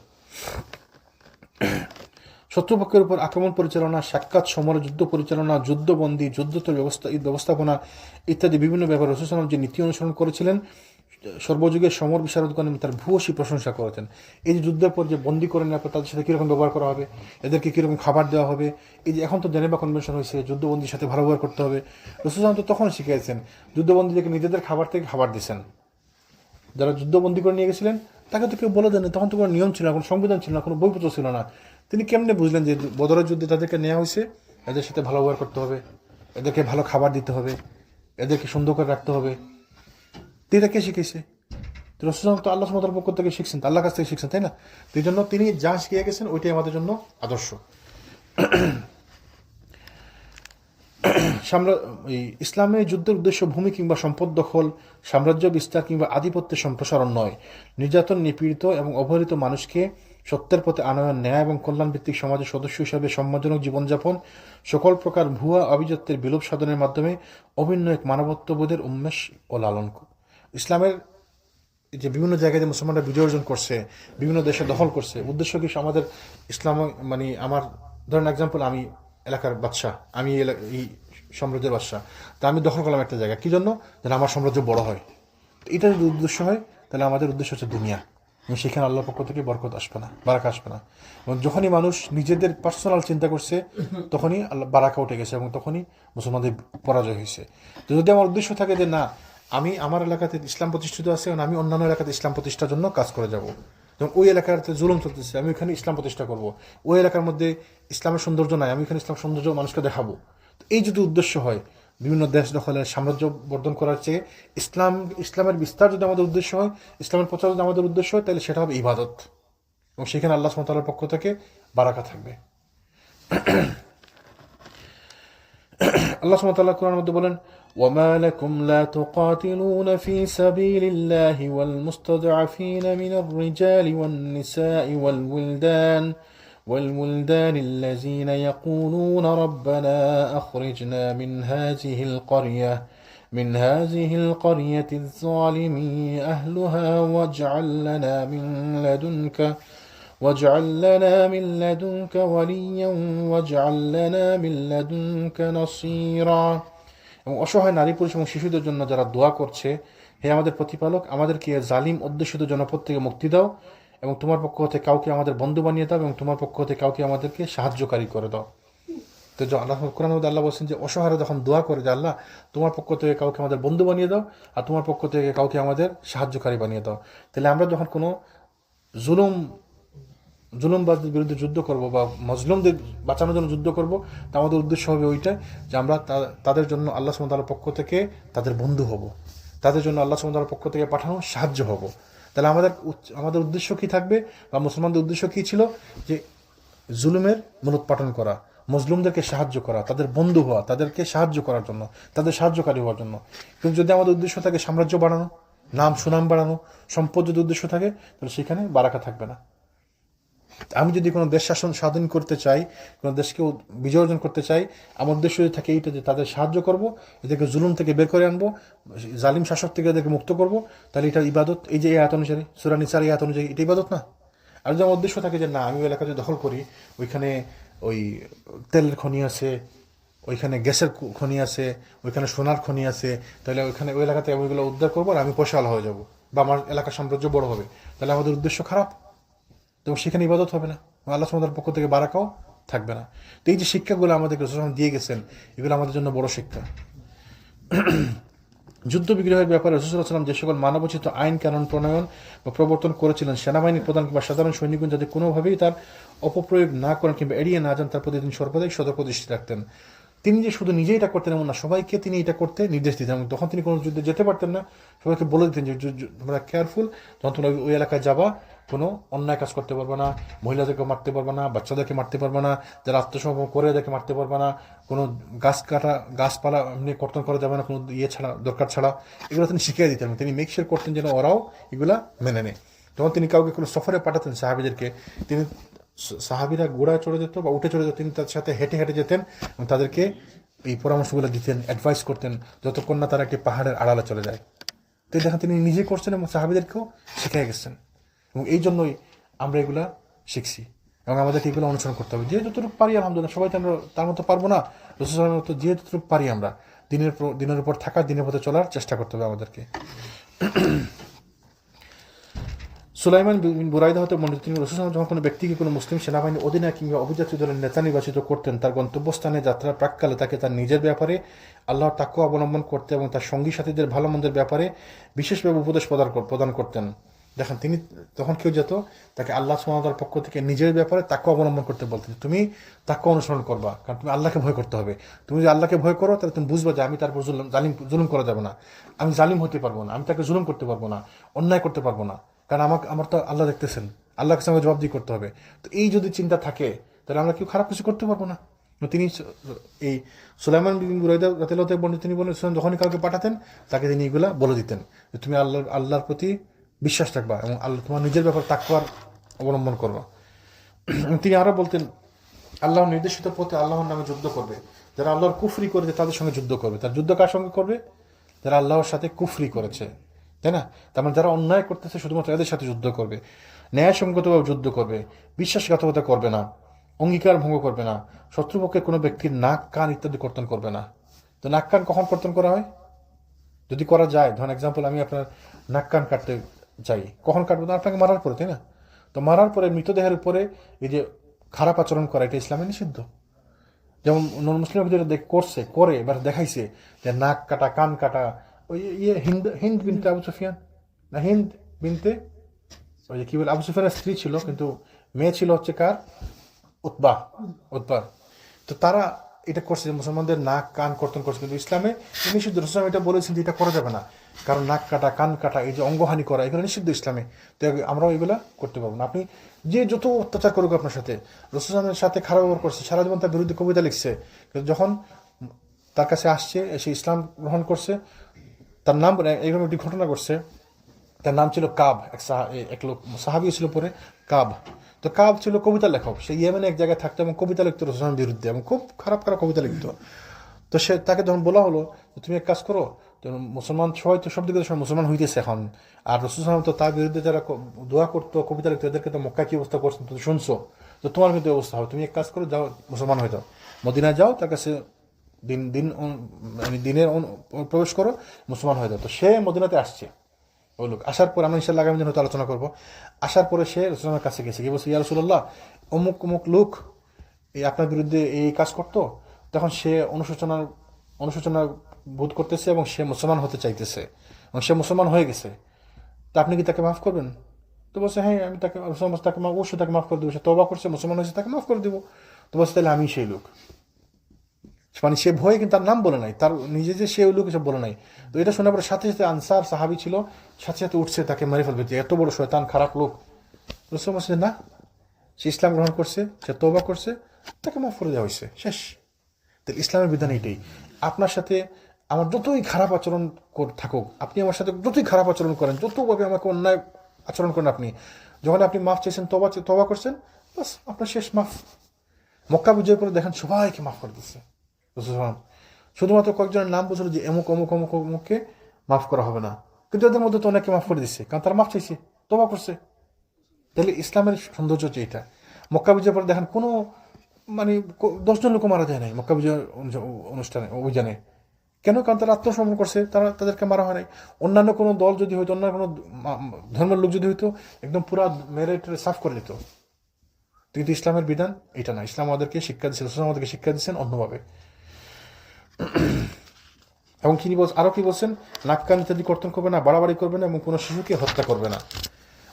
শত্রুপক্ষের উপর আক্রমণ পরিচালনা, সাক্ষাৎ সমর, যুদ্ধ পরিচালনা, যুদ্ধবন্দী, যুদ্ধোত্তর ব্যবস্থাপনা ইত্যাদি বিভিন্ন ব্যাপারে রাসূল সাল্লাল্লাহু আলাইহি ওয়াসাল্লাম যে নীতি অনুসরণ করেছিলেন, সর্বযুগের সমর বিশারদগণ তার ভূয়সী প্রশংসা করেছেন। এই যে যুদ্ধের পর যে বন্দী করে নেওয়ার পর তাদের সাথে কীরকম ব্যবহার করা হবে, এদেরকে কীরকম খাবার দেওয়া হবে, এই যে এখন তো জেনেভা কনভেনশন হয়েছে, যুদ্ধবন্দীর সাথে ভালো ব্যবহার করতে হবে। রাসূল সাল্লাল্লাহু আলাইহি ওয়াসাল্লাম তো তখন শিখিয়েছেন, যুদ্ধবন্দীদেরকে নিজেদের খাবার থেকে খাবার দিয়েছেন। যারা যুদ্ধবন্দী করে নিয়ে গেছিলেন তাকে তো কেউ বলে দেন, তখন তো কোনো নিয়ম ছিল না, কোনো সংবিধান ছিল না, কোনো বইপত্র ছিল না। তিনি কেমনে বুঝলেন যে বদরের যুদ্ধে তাদেরকে নেওয়া হয়েছে, এদের সাথে ভালো ব্যবহার করতে হবে, এদেরকে ভালো খাবার দিতে হবে, এদেরকে সুন্দর করে রাখতে হবে? এটা কে শিখেছে? রাসূল সাল্লাল্লাহু আলাইহি ওয়াসাল্লাম তো আল্লাহ সুবহানাহু ওয়া তাআলার পক্ষ থেকে শিখছেন, আল্লাহর কাছ থেকে শিখছেন, তাই না? তো এই জন্য তিনি যা শিখিয়ে গেছেন ওইটাই আমাদের জন্য আদর্শ। ইসলামের যুদ্ধের উদ্দেশ্য ভূমি কিংবা সম্পদ দখল, সাম্রাজ্য বিস্তার কিংবা আধিপত্যের সম্প্রসারণ নয়। নির্যাতন, নিপীড়িত এবং অবহেলিত মানুষকে সত্যের পথে আনয়ন, ন্যায় এবং কল্যাণ ভিত্তিক সমাজের সদস্য হিসাবে সম্মানজনক জীবনযাপন, সকল প্রকার ভুয়া আভিজাত্যের বিলোপ সাধনের মাধ্যমে অভিন্ন এক মানবত্ববোধের উন্মেষ ও লালন। ইসলামের যে বিভিন্ন জায়গায় যে মুসলমানরা বিজয় অর্জন করছে, বিভিন্ন দেশে দখল করছে, উদ্দেশ্য কি আমাদের ইসলাম, মানে আমার ধরেন এক্সাম্পল, আমি এলাকার বাদশাহ, আমি এই সাম্রাজ্যের বাদশাহ, তা আমি দখল করলাম একটা জায়গা, কি জন্য? যেন আমার সাম্রাজ্য বড় হয়। এটা যদি উদ্দেশ্য হয়, তাহলে আমাদের উদ্দেশ্য হচ্ছে দুনিয়া, এবং সেখানে আল্লাহর পক্ষ থেকে বরকত আসবে না, বারাকা আসবে না। এবং যখনই মানুষ নিজেদের পার্সোনাল চিন্তা করছে তখনই আল্লাহ বারাকা উঠে গেছে এবং তখনই মুসলমানদের পরাজয় হয়েছে। তো যদি আমার উদ্দেশ্য থাকে যে না, আমি আমার এলাকাতে ইসলাম প্রতিষ্ঠিত আছে এবং আমি অন্যান্য এলাকাতে ইসলাম প্রতিষ্ঠার জন্য কাজ করে যাব, যেমন ওই এলাকাতে জুলুম চলতেছে, আমি ওইখানে ইসলাম প্রতিষ্ঠা করব, ওই এলাকার মধ্যে ইসলামের সৌন্দর্য নাই, আমি এখানে ইসলাম সৌন্দর্য মানুষকে দেখাবো, তো এই যদি উদ্দেশ্য হয় বিভিন্ন দেশ দখলের সাম্রাজ্য বর্ধন করার চেয়ে ইসলামের বিস্তার যদি আমাদের উদ্দেশ্য হয়, ইসলামের প্রচার যদি আমাদের উদ্দেশ্য হয়, তাহলে সেটা হবে ইবাদত এবং সেখানে আল্লাহ সুবহানাহু ওয়া তাআলার পক্ষ থেকে বারাকা থাকবে। আল্লাহ সুবহানাহু ওয়া তাআলা কোরআনের মধ্যে বলেন, وما لكم لا تقاتلون في سبيل الله والمستضعفين من الرجال والنساء والولدان الذين يقولون ربنا أخرجنا من هذه القرية الظالم أهلها واجعل لنا من لدنك وليا واجعل لنا من لدنك نصيرا। এবং অসহায় নারী পুরুষ এবং শিশুদের জন্য যারা দোয়া করছে, হে আমাদের প্রতিপালক, আমাদেরকে জালিম অধ্যুষিত জনপদ থেকে মুক্তি দাও এবং তোমার পক্ষ হতে কাউকে আমাদের বন্ধু বানিয়ে দাও এবং তোমার পক্ষ হতে কাউকে আমাদেরকে সাহায্যকারী করে দাও। তো আল্লাহ কোরআনের মধ্যে আল্লাহ বলছেন যে অসহায়রা যখন দোয়া করে যে আল্লাহ তোমার পক্ষ থেকে কাউকে আমাদের বন্ধু বানিয়ে দাও আর তোমার পক্ষ থেকে কাউকে আমাদের সাহায্যকারী বানিয়ে দাও, তাহলে আমরা যখন কোনো জুলুমবাজদের বিরুদ্ধে যুদ্ধ করব বা মজলুমদের বাঁচানোর জন্য যুদ্ধ করব, তা আমাদের উদ্দেশ্য হবে ওইটাই যে আমরা তাদের জন্য আল্লাহ সুবহানাহু ওয়া তাআলার পক্ষ থেকে তাদের বন্ধু হব, তাদের জন্য আল্লাহ সুবহানাহু ওয়া তাআলার পক্ষ থেকে পাঠানো সাহায্য হব। তাহলে আমাদের উদ্দেশ্য কি থাকবে বা মুসলমানদের উদ্দেশ্য কি ছিল? যে জুলুমের মূলোৎপাটন করা, মজলুমদেরকে সাহায্য করা, তাদের বন্ধু হওয়া, তাদেরকে সাহায্য করার জন্য, তাদের সাহায্যকারী হওয়ার জন্য। কিন্তু যদি আমাদের উদ্দেশ্য থাকে সাম্রাজ্য বাড়ানো, সুনাম বাড়ানো, সম্পদ যদি উদ্দেশ্য থাকে, তাহলে সেখানে বারাকা থাকবে না। আমি যদি কোনো দেশ স্বাধীন করতে চাই, কোনো দেশকে বিজয় অর্জন করতে চাই, আমার উদ্দেশ্য যদি থাকে এইটা যে তাদের সাহায্য করব, এদেরকে জুলুম থেকে বের করে আনবো, জালিম শাসক থেকে এদেরকে মুক্ত করব, তাহলে এটা ইবাদত। এই যে এই আয়াত অনুযায়ী, সূরা নিসার এই আয়াত অনুযায়ী এটা ইবাদত না? আর যদি আমার উদ্দেশ্য থাকে যে না, আমি ওই এলাকা যদি দখল করি, ওইখানে ওই তেলের খনি আছে, ওইখানে গ্যাসের খনি আছে, ওইখানে সোনার খনি আছে, তাহলে ওই এলাকাতে আমি ওইগুলো উদ্ধার করবো আর আমি পয়সাওয়ালা হয়ে যাবো বা আমার এলাকার সাম্রাজ্য বড় হবে, তাহলে আমাদের উদ্দেশ্য খারাপ, তো সেখানে ইবাদত হবে না, আল্লাহ সুবহানাহু ওয়া তাআলার পক্ষ থেকে বারাকাও থাকবে না। তো এই যে শিক্ষাগুলো আমাদেরকে রাসূল দিয়ে গেছেন, এগুলো আমাদের জন্য বড় শিক্ষা। যুদ্ধ বিগ্রহের ব্যাপারে রাসূল সাল্লাল্লাহু আলাইহি ওয়াসাল্লাম যে সকল মানবোচিত আইন কানুন প্রণয়ন বা প্রবর্তন করেছিলেন, সেনাবাহিনীর প্রধান কিংবা সাধারণ সৈনিকগণ যাতে কোনোভাবেই তার অপপ্রয়োগ না করেন কিংবা এড়িয়ে না যান, তার প্রতি তিনি সর্বদাই সতর্ক দৃষ্টি রাখতেন। তিনি যে শুধু নিজেই এটা করতেন এমন না, সবাইকে তিনি এটা করতে নির্দেশ দিতেন। এবং তখন তিনি কোনো যুদ্ধে যেতে পারতেন না, সবাইকে বলে দিতেন যে তোমরা কেয়ারফুল, যখন তোমরা ওই এলাকায় যাবা কোনো অন্যায় কাজ করতে পারবে না, মহিলাদেরকে মারতে পারবে না, বাচ্চাদেরকে মারতে পারবে না, যারা আত্মসমর্পণ করে এদেরকে মারতে পারবে না, কোনো গাছপালা এমনি কর্তন করা যাবে না কোনো ছাড়া, দরকার ছাড়া, এগুলো তিনি শিখিয়ে দিতেন। তিনি মেক শিওর করতেন যেন ওরাও এগুলা মেনে নেয়। তখন তিনি কাউকে কোনো সফরে পাঠাতেন সাহাবীদেরকে, তিনি সাহাবীরা ঘোড়ায় চড়ে যেত বা উঠে চড়ে যেত, তিনি তার সাথে হেঁটে হেঁটে যেতেন এবং তাদেরকে এই পরামর্শগুলো দিতেন, অ্যাডভাইস করতেন, যতক্ষণ না তারা একটি পাহাড়ের আড়ালে চলে যায়। তো দেখেন তিনি নিজে করছেন এবং সাহাবীদেরকেও শিখিয়ে গেছেন। এবং এই জন্যই আমরা এগুলা শিখছি এবং আমাদেরকে এগুলো অনুসরণ করতে হবে। যে যতটুকু পারি, আলহামদুলিল্লাহ, সবাই তো আমরা তার মতো পারবো না, রাসূল সাল্লাল্লাহু আলাইহি ওয়াসাল্লামের মতো যে যতটুকু পারি আমরা দিনের উপর থাকা, দিনের পথে চলার চেষ্টা করতে হবে আমাদেরকে। সুলাইমান বিন বুরাইদা হতে বর্ণিত, তিনি রাসূল সাল্লাল্লাহু আলাইহি ওয়াসাল্লাম যখন কোনো ব্যক্তিকে কোনো মুসলিম সেনাবাহিনী অধিনায়ক কিংবা অভিযাত্রী দলের নেতা নির্বাচিত করতেন, তার গন্তব্যস্থানে যাত্রার প্রাক্কালে তাকে তার নিজের ব্যাপারে আল্লাহর তাকওয়া অবলম্বন করতে এবং তার সঙ্গী সাথীদের ভালো মন্দের ব্যাপারে বিশেষভাবে উপদেশ প্রদান করতেন। দেখেন তিনি তখন কেউ যেত, তাকে আল্লাহ সুবহানাহু ওয়া তাআলার পক্ষ থেকে নিজের ব্যাপারে তাকওয়া অবলম্বন করতে বলতেন। তুমি তাকওয়া অনুসরণ করবা, কারণ তুমি আল্লাহকে ভয় করতে হবে। তুমি যদি আল্লাহকে ভয় করো, তাহলে তুমি বুঝবা যে আমি তারপর জুলুম করা যাবে না, আমি জালিম হতে পারবো না, আমি তাকে জুলুম করতে পারবো না, অন্যায় করতে পারবো না, কারণ আমার তো আল্লাহ দেখতেছেন, আল্লাহকে সঙ্গে জবাবদিহি করতে হবে। তো এই যদি চিন্তা থাকে, তাহলে আমরা কেউ খারাপ কিছু করতে পারবো না। তিনি এই সুলাইমান বিন বুরাইদা রাদিয়াল্লাহু তাআলা বলেন, তিনি বলেন যখনই কাউকে পাঠাতেন তাকে তিনি এগুলা বলে দিতেন যে তুমি আল্লাহর প্রতি বিশ্বাস রাখবা এবং আল্লাহ তোমার নিজের ব্যাপারে তাকওয়ার অবলম্বন করবা। তিনি আরো বলতেন, আল্লাহর নির্দেশিত পথে আল্লাহর নামে যুদ্ধ করবে, যারা আল্লাহর কুফরি করেছে তাদের সঙ্গে যুদ্ধ করবে। তার যুদ্ধ কার সঙ্গে করবে? যারা আল্লাহর সাথে কুফরি করেছে, তাই না? তার মানে যারা অন্যায় করতেছে শুধুমাত্র এদের সাথে যুদ্ধ করবে, ন্যায়সঙ্গতভাবে যুদ্ধ করবে, বিশ্বাসঘাতকতা করবে না, অঙ্গীকার ভঙ্গ করবে না, শত্রুপক্ষের কোনো ব্যক্তির নাক কান ইত্যাদি কর্তন করবে না। তো নাক কান কখন কর্তন করা হয়? যদি করা যায়, ধরেন এক্সাম্পল, আমি আপনার নাক কান কাটতে যাই। কখন কাটবো? তো আপনাকে মারার পরে, তাই না? তো মারার পরে মৃতদেহের উপরে এই যে খারাপ আচরণ করা, এটা ইসলামে নিষিদ্ধ। যেমন নন মুসলিমরা যেটা করছে, করে এবার দেখাইছে যে নাক কাটা, কান কাটা। ওই হিন্দ হিন্দ বিনতে আবু সুফিয়ান, না হিন্দ বিনতে, ওই যে কি বলে, আবু সুফিয়ানের স্ত্রী ছিল, কিন্তু মেয়ে ছিল হচ্ছে কার? Utba, Utba. তো তারা এটা করছে যে মুসলমানদের নাক কান কর্তন করছে, কিন্তু ইসলামে নিষিদ্ধ। ইসলাম এটা বলেছেন যে এটা করা যাবে না, কারণ নাক কাটা, কান কাটা, এই যে অঙ্গহানি করা, এগুলো নিষিদ্ধ ইসলামে। তো আমরাও এগুলা করতে পারবো না। আপনি যে যত অত্যাচার করুক আপনার সাথে, রসুলের সাথে খারাপ ব্যবহার করছে, সারা জীবন তার বিরুদ্ধে কবিতা লিখছে, কিন্তু যখন তার কাছে আসছে, এসে ইসলাম গ্রহণ করছে, তার নাম এইরকম একটি ঘটনা করছে। তার নাম ছিল কাব, এক লোক সাহাবি ছিল পরে, কাব। তো কাব ছিল কবিতা লেখক, সে ইয়েমেনে এক জায়গায় থাকতো এবং কবিতা লিখতো রসুলের বিরুদ্ধে, এবং খুব খারাপ খারাপ কবিতা লিখতো। তো সে, তাকে যখন বলা হলো তুমি এক কাজ করো, তো মুসলমান সবাই তো সব দিকে সব মুসলমান হইতেছে এখন, আর রসুল তো তার বিরুদ্ধে যারা দোয়া করতো, কবিতা লিখতো, এদেরকে তো মক্কা কি অবস্থা করছেন তুমি শুনছো, তো তোমার কিন্তু অবস্থা হবে, তুমি এক কাজ করো, যাও মুসলমান হয়ে যাও, মদিনায় যাও, তার কাছে দিনের প্রবেশ করো, মুসলমান হয়ে যাও। তো সে মদিনাতে আসছে, ওই লোক আসার পর, আমরা ইনশাআল্লাহ আগামী দিন হয়তো আলোচনা করবো। আসার পরে সে রসুলের কাছে গেছে, কি বলছে, ইয়া রাসূলুল্লাহ, অমুক অমুক লোক এই আপনার বিরুদ্ধে এই কাজ করতো। তখন সে অনুশোচনা বোধ করতেছে এবং সে মুসলমান হতে চাইতেছে, এবং সে মুসলমান হয়ে গেছে। তা আপনি কি তাকে মাফ করবেন? তো বলছে হ্যাঁ, আমি তাকে অবশ্যই তাকে মাফ করে দেবো। সে তওবা করছে, মুসলমান হয়েছে, তাকে মাফ করে দেবো। তো বলছে তাহলে আমি সেই লোক। মানে সে ভয়ে কিন্তু তার নাম বলে নাই, তার নিজে যে সে ওই লোক এসব বলে নাই। তো এটা শোনার পরে সাথে সাথে আনসার সাহাবি ছিল, সাথে সাথে উঠছে তাকে মেরে ফেলবে, যে এত বড় শয়তান, খারাপ লোক। রসুল বলছে না, সে ইসলাম গ্রহণ করছে, সে তওবা করছে, তাকে মাফ করে দেওয়া হয়েছে, শেষ। তো ইসলামের বিধান এটাই। আপনার সাথে আমার যতই খারাপ আচরণ থাকুক, আপনি আমার সাথে যতই খারাপ আচরণ করেন, যতভাবে আমাকে অন্যায় আচরণ করেন, আপনি যখন আপনি মাফ চাইছেন, তওবা করছেন, বাস আপনার শেষ মাফ। মক্কা বিজয় করে দেখেন সবাইকে মাফ করে দিচ্ছে রাসূল। শুধুমাত্র কয়েকজনের নাম বলছিল যে অমুক অমুক অমুক অমুককে মাফ করা হবে না, কিন্তু এদের মধ্যে তো অনেককে মাফ করে দিচ্ছে, কারণ তারা মাফ চাইছে, তওবা করছে। তাহলে ইসলামের সৌন্দর্য হচ্ছে এটা। মক্কা বিজয়ের পরে দেখেন কোনো মানে 10 জন লোক মারা যায় নাই মক্কা বিজয় অনুষ্ঠানে, অভিযানে। কেন? কারণ তারা আত্মসমর্পণ করছে, তারা তাদেরকে মারা হয় নাই। অন্যান্য কোনো দল যদি হইতো, অন্যান্য কোনো ধর্মের লোক যদি হইতো, একদম পুরা মেরে সাফ করে দিত। কিন্তু ইসলামের বিধান এটা না। ইসলাম আমাদেরকে শিক্ষা দিচ্ছে, রসুল আমাদেরকে শিক্ষা দিচ্ছেন অন্যভাবে। এবং কি আরো কি বলছেন, নাক কান ইত্যাদি কর্তন করবে না, বাড়াবাড়ি করবে না, এবং কোনো শিশুকে হত্যা করবে না।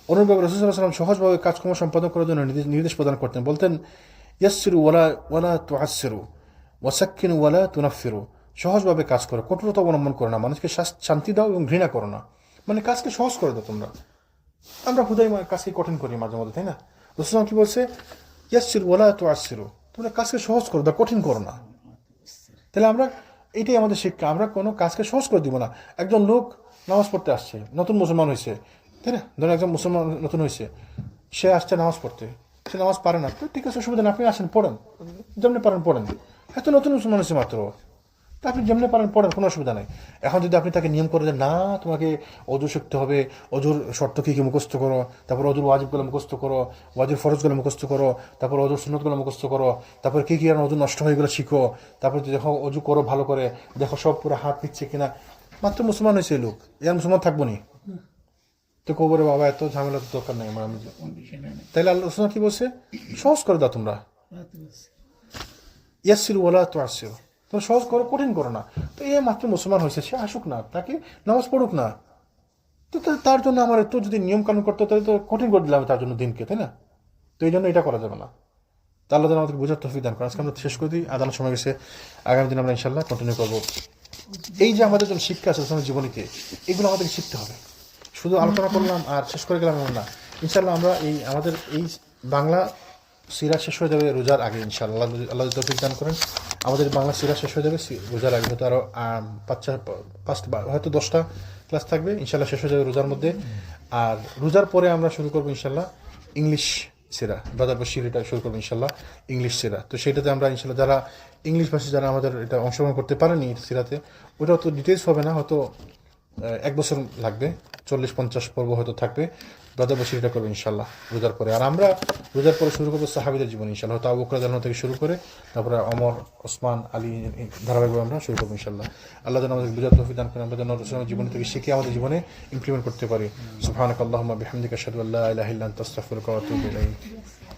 অনুরূপভাবে রাসূল সাল্লাল্লাহু আলাইহি ওয়াসাল্লাম সহজভাবে কাজকর্ম সম্পাদন করার জন্য নির্দেশ প্রদান করতেন। বলতেন, ইয়াসসিরু ওয়ালা তুআসসিরু ওয়াসাক্কিনু ওয়ালা তুনাফফিরু। সহজভাবে কাজ করো, কঠোরতা অবলম্বন করো না, মানুষকে শান্তি দাও এবং ঘৃণা করো না। মানে কাজকে সহজ করে দাও তোমরা। আমরা হুদাই কাজকে কঠিন করি মাঝে মধ্যে, তাই না? রাসূল কি বলছে, ইয়াসসিরু ওয়ালা তুআসসিরু, তোমরা কাজকে সহজ করো দাও, কঠিন করো না। তাহলে আমরা, এটাই আমাদের শিক্ষা, আমরা কোনো কাজকে সহজ করে দিব না। একজন লোক নামাজ পড়তে আসছে, নতুন মুসলমান হয়েছে, তাই না? ধরেন একজন মুসলমান নতুন হয়েছে, সে আসছে নামাজ পড়তে, সে নামাজ পারে না, তো ঠিক আছে, অসুবিধা না, আপনি আসেন, পড়েন, যেমনি পারেন পড়েন। এত নতুন মুসলমান হয়েছে মাত্র, তো আপনি যেমনি পারেন পড়েন, কোনো অসুবিধা নাই। এখন যদি আপনি তাকে নিয়ম করে দেন, না তোমাকে অজু শিখতে হবে, অজুর শর্ত কী কী মুখস্থ করো, তারপর অজুর ওয়াজিবগুলো মুখস্থ করো, ওয়াজিব ফরজগুলো মুখস্থ করো, তারপর অজুর সুন্নতগুলো মুখস্থ করো, তারপর কী কী আর অজু নষ্ট হয়ে গেলো শিখো, তারপর দেখো অজু করো ভালো করে, দেখো সব পুরো হাত দিচ্ছে কিনা। মাত্র মুসলমান হয়েছে লোক, এর মুসলমান থাকবো নি, তো কবরে বাবা এত ঝামেলা তো দরকার নেই আমার। তাইলে আল্লাহ রাসূল কি বলছে, সহজ করে দাও তোমরা, ইয়াসসিরু ওয়ালা তুআসসিরু, তোমরা সহজ করো, কঠিন করো না। তো এ মাত্র মুসলমান হয়েছে, সে আসুক না, তাকে নামাজ পড়ুক না, তো তার জন্য আমার একটু যদি নিয়ম কানুন করতে, তাহলে তো কঠিন করে দিলাম তার জন্য দিনকে, তাই না? তো এই জন্য এটা করা যাবে না। তা আল্লাহ আমাদেরকে বোঝার তৌফিক দান করেন। আজকে আমরা শেষ করে দিই, আদানের সময় গেছে, আগামী দিন আমরা ইনশাআল্লাহ কন্টিনিউ করবো। এই যে আমাদের জন্য শিক্ষা আছে রসুলের জীবনীতে, এগুলো আমাদেরকে শিখতে হবে। শুধু আলোচনা করলাম আর শেষ করে গেলাম এমন না। ইনশাআল্লাহ আমরা আমাদের এই বাংলা সিরা শেষ হয়ে যাবে রোজার আগে, ইনশাআল্লাহ আল্লাহ তৌফিক দান করেন। আমাদের বাংলা সিরা শেষ হয়ে যাবে রোজার আগে, হয়তো আরও 5 হয়তো 10টা ক্লাস থাকবে, ইনশাআল্লাহ শেষ হয়ে যাবে রোজার মধ্যে। আর রোজার পরে আমরা শুরু করবো ইনশাআল্লাহ ইংলিশ সিরা, ব্রাদার বশির, এটা শুরু করবো ইনশাআল্লাহ ইংলিশ সিরা। তো সেটাতে আমরা ইনশাআল্লাহ যারা ইংলিশ ভাষী, যারা আমাদের এটা অংশগ্রহণ করতে পারেনি সিরাতে, ওটা অত ডিটেলস হবে না, হয়তো 1 বছর লাগবে, 40-50 পর্ব হয়তো থাকবে। ব্রাদার বসে এটা করবে ইনশাল্লাহ রোজার পরে। আর আমরা রোজার পরে শুরু করবো সাহাবীদের জীবন ইনশাল্লাহ, হয়তো আবু বকর রাদিয়াল্লাহু আনহু থেকে শুরু করে তারপরে ওমর, ওসমান, আলী, ধারাবাহিকভাবে আমরা শুরু করবো ইনশাল্লাহ। আল্লাহ যেন আমাদের বুঝার তৌফিক দান করেন, আমরা যেন রাসূলের জীবন থেকে শিখে আমাদের জীবনে ইমপ্লিমেন্ট করতে পারি। সুবহানাকাল্লাহুম্মা বিহামদিকা আশহাদু আল্লা ইলাহা ইল্লা আনতা আস্তাগফিরুকা ওয়া আতুবু ইলাইক।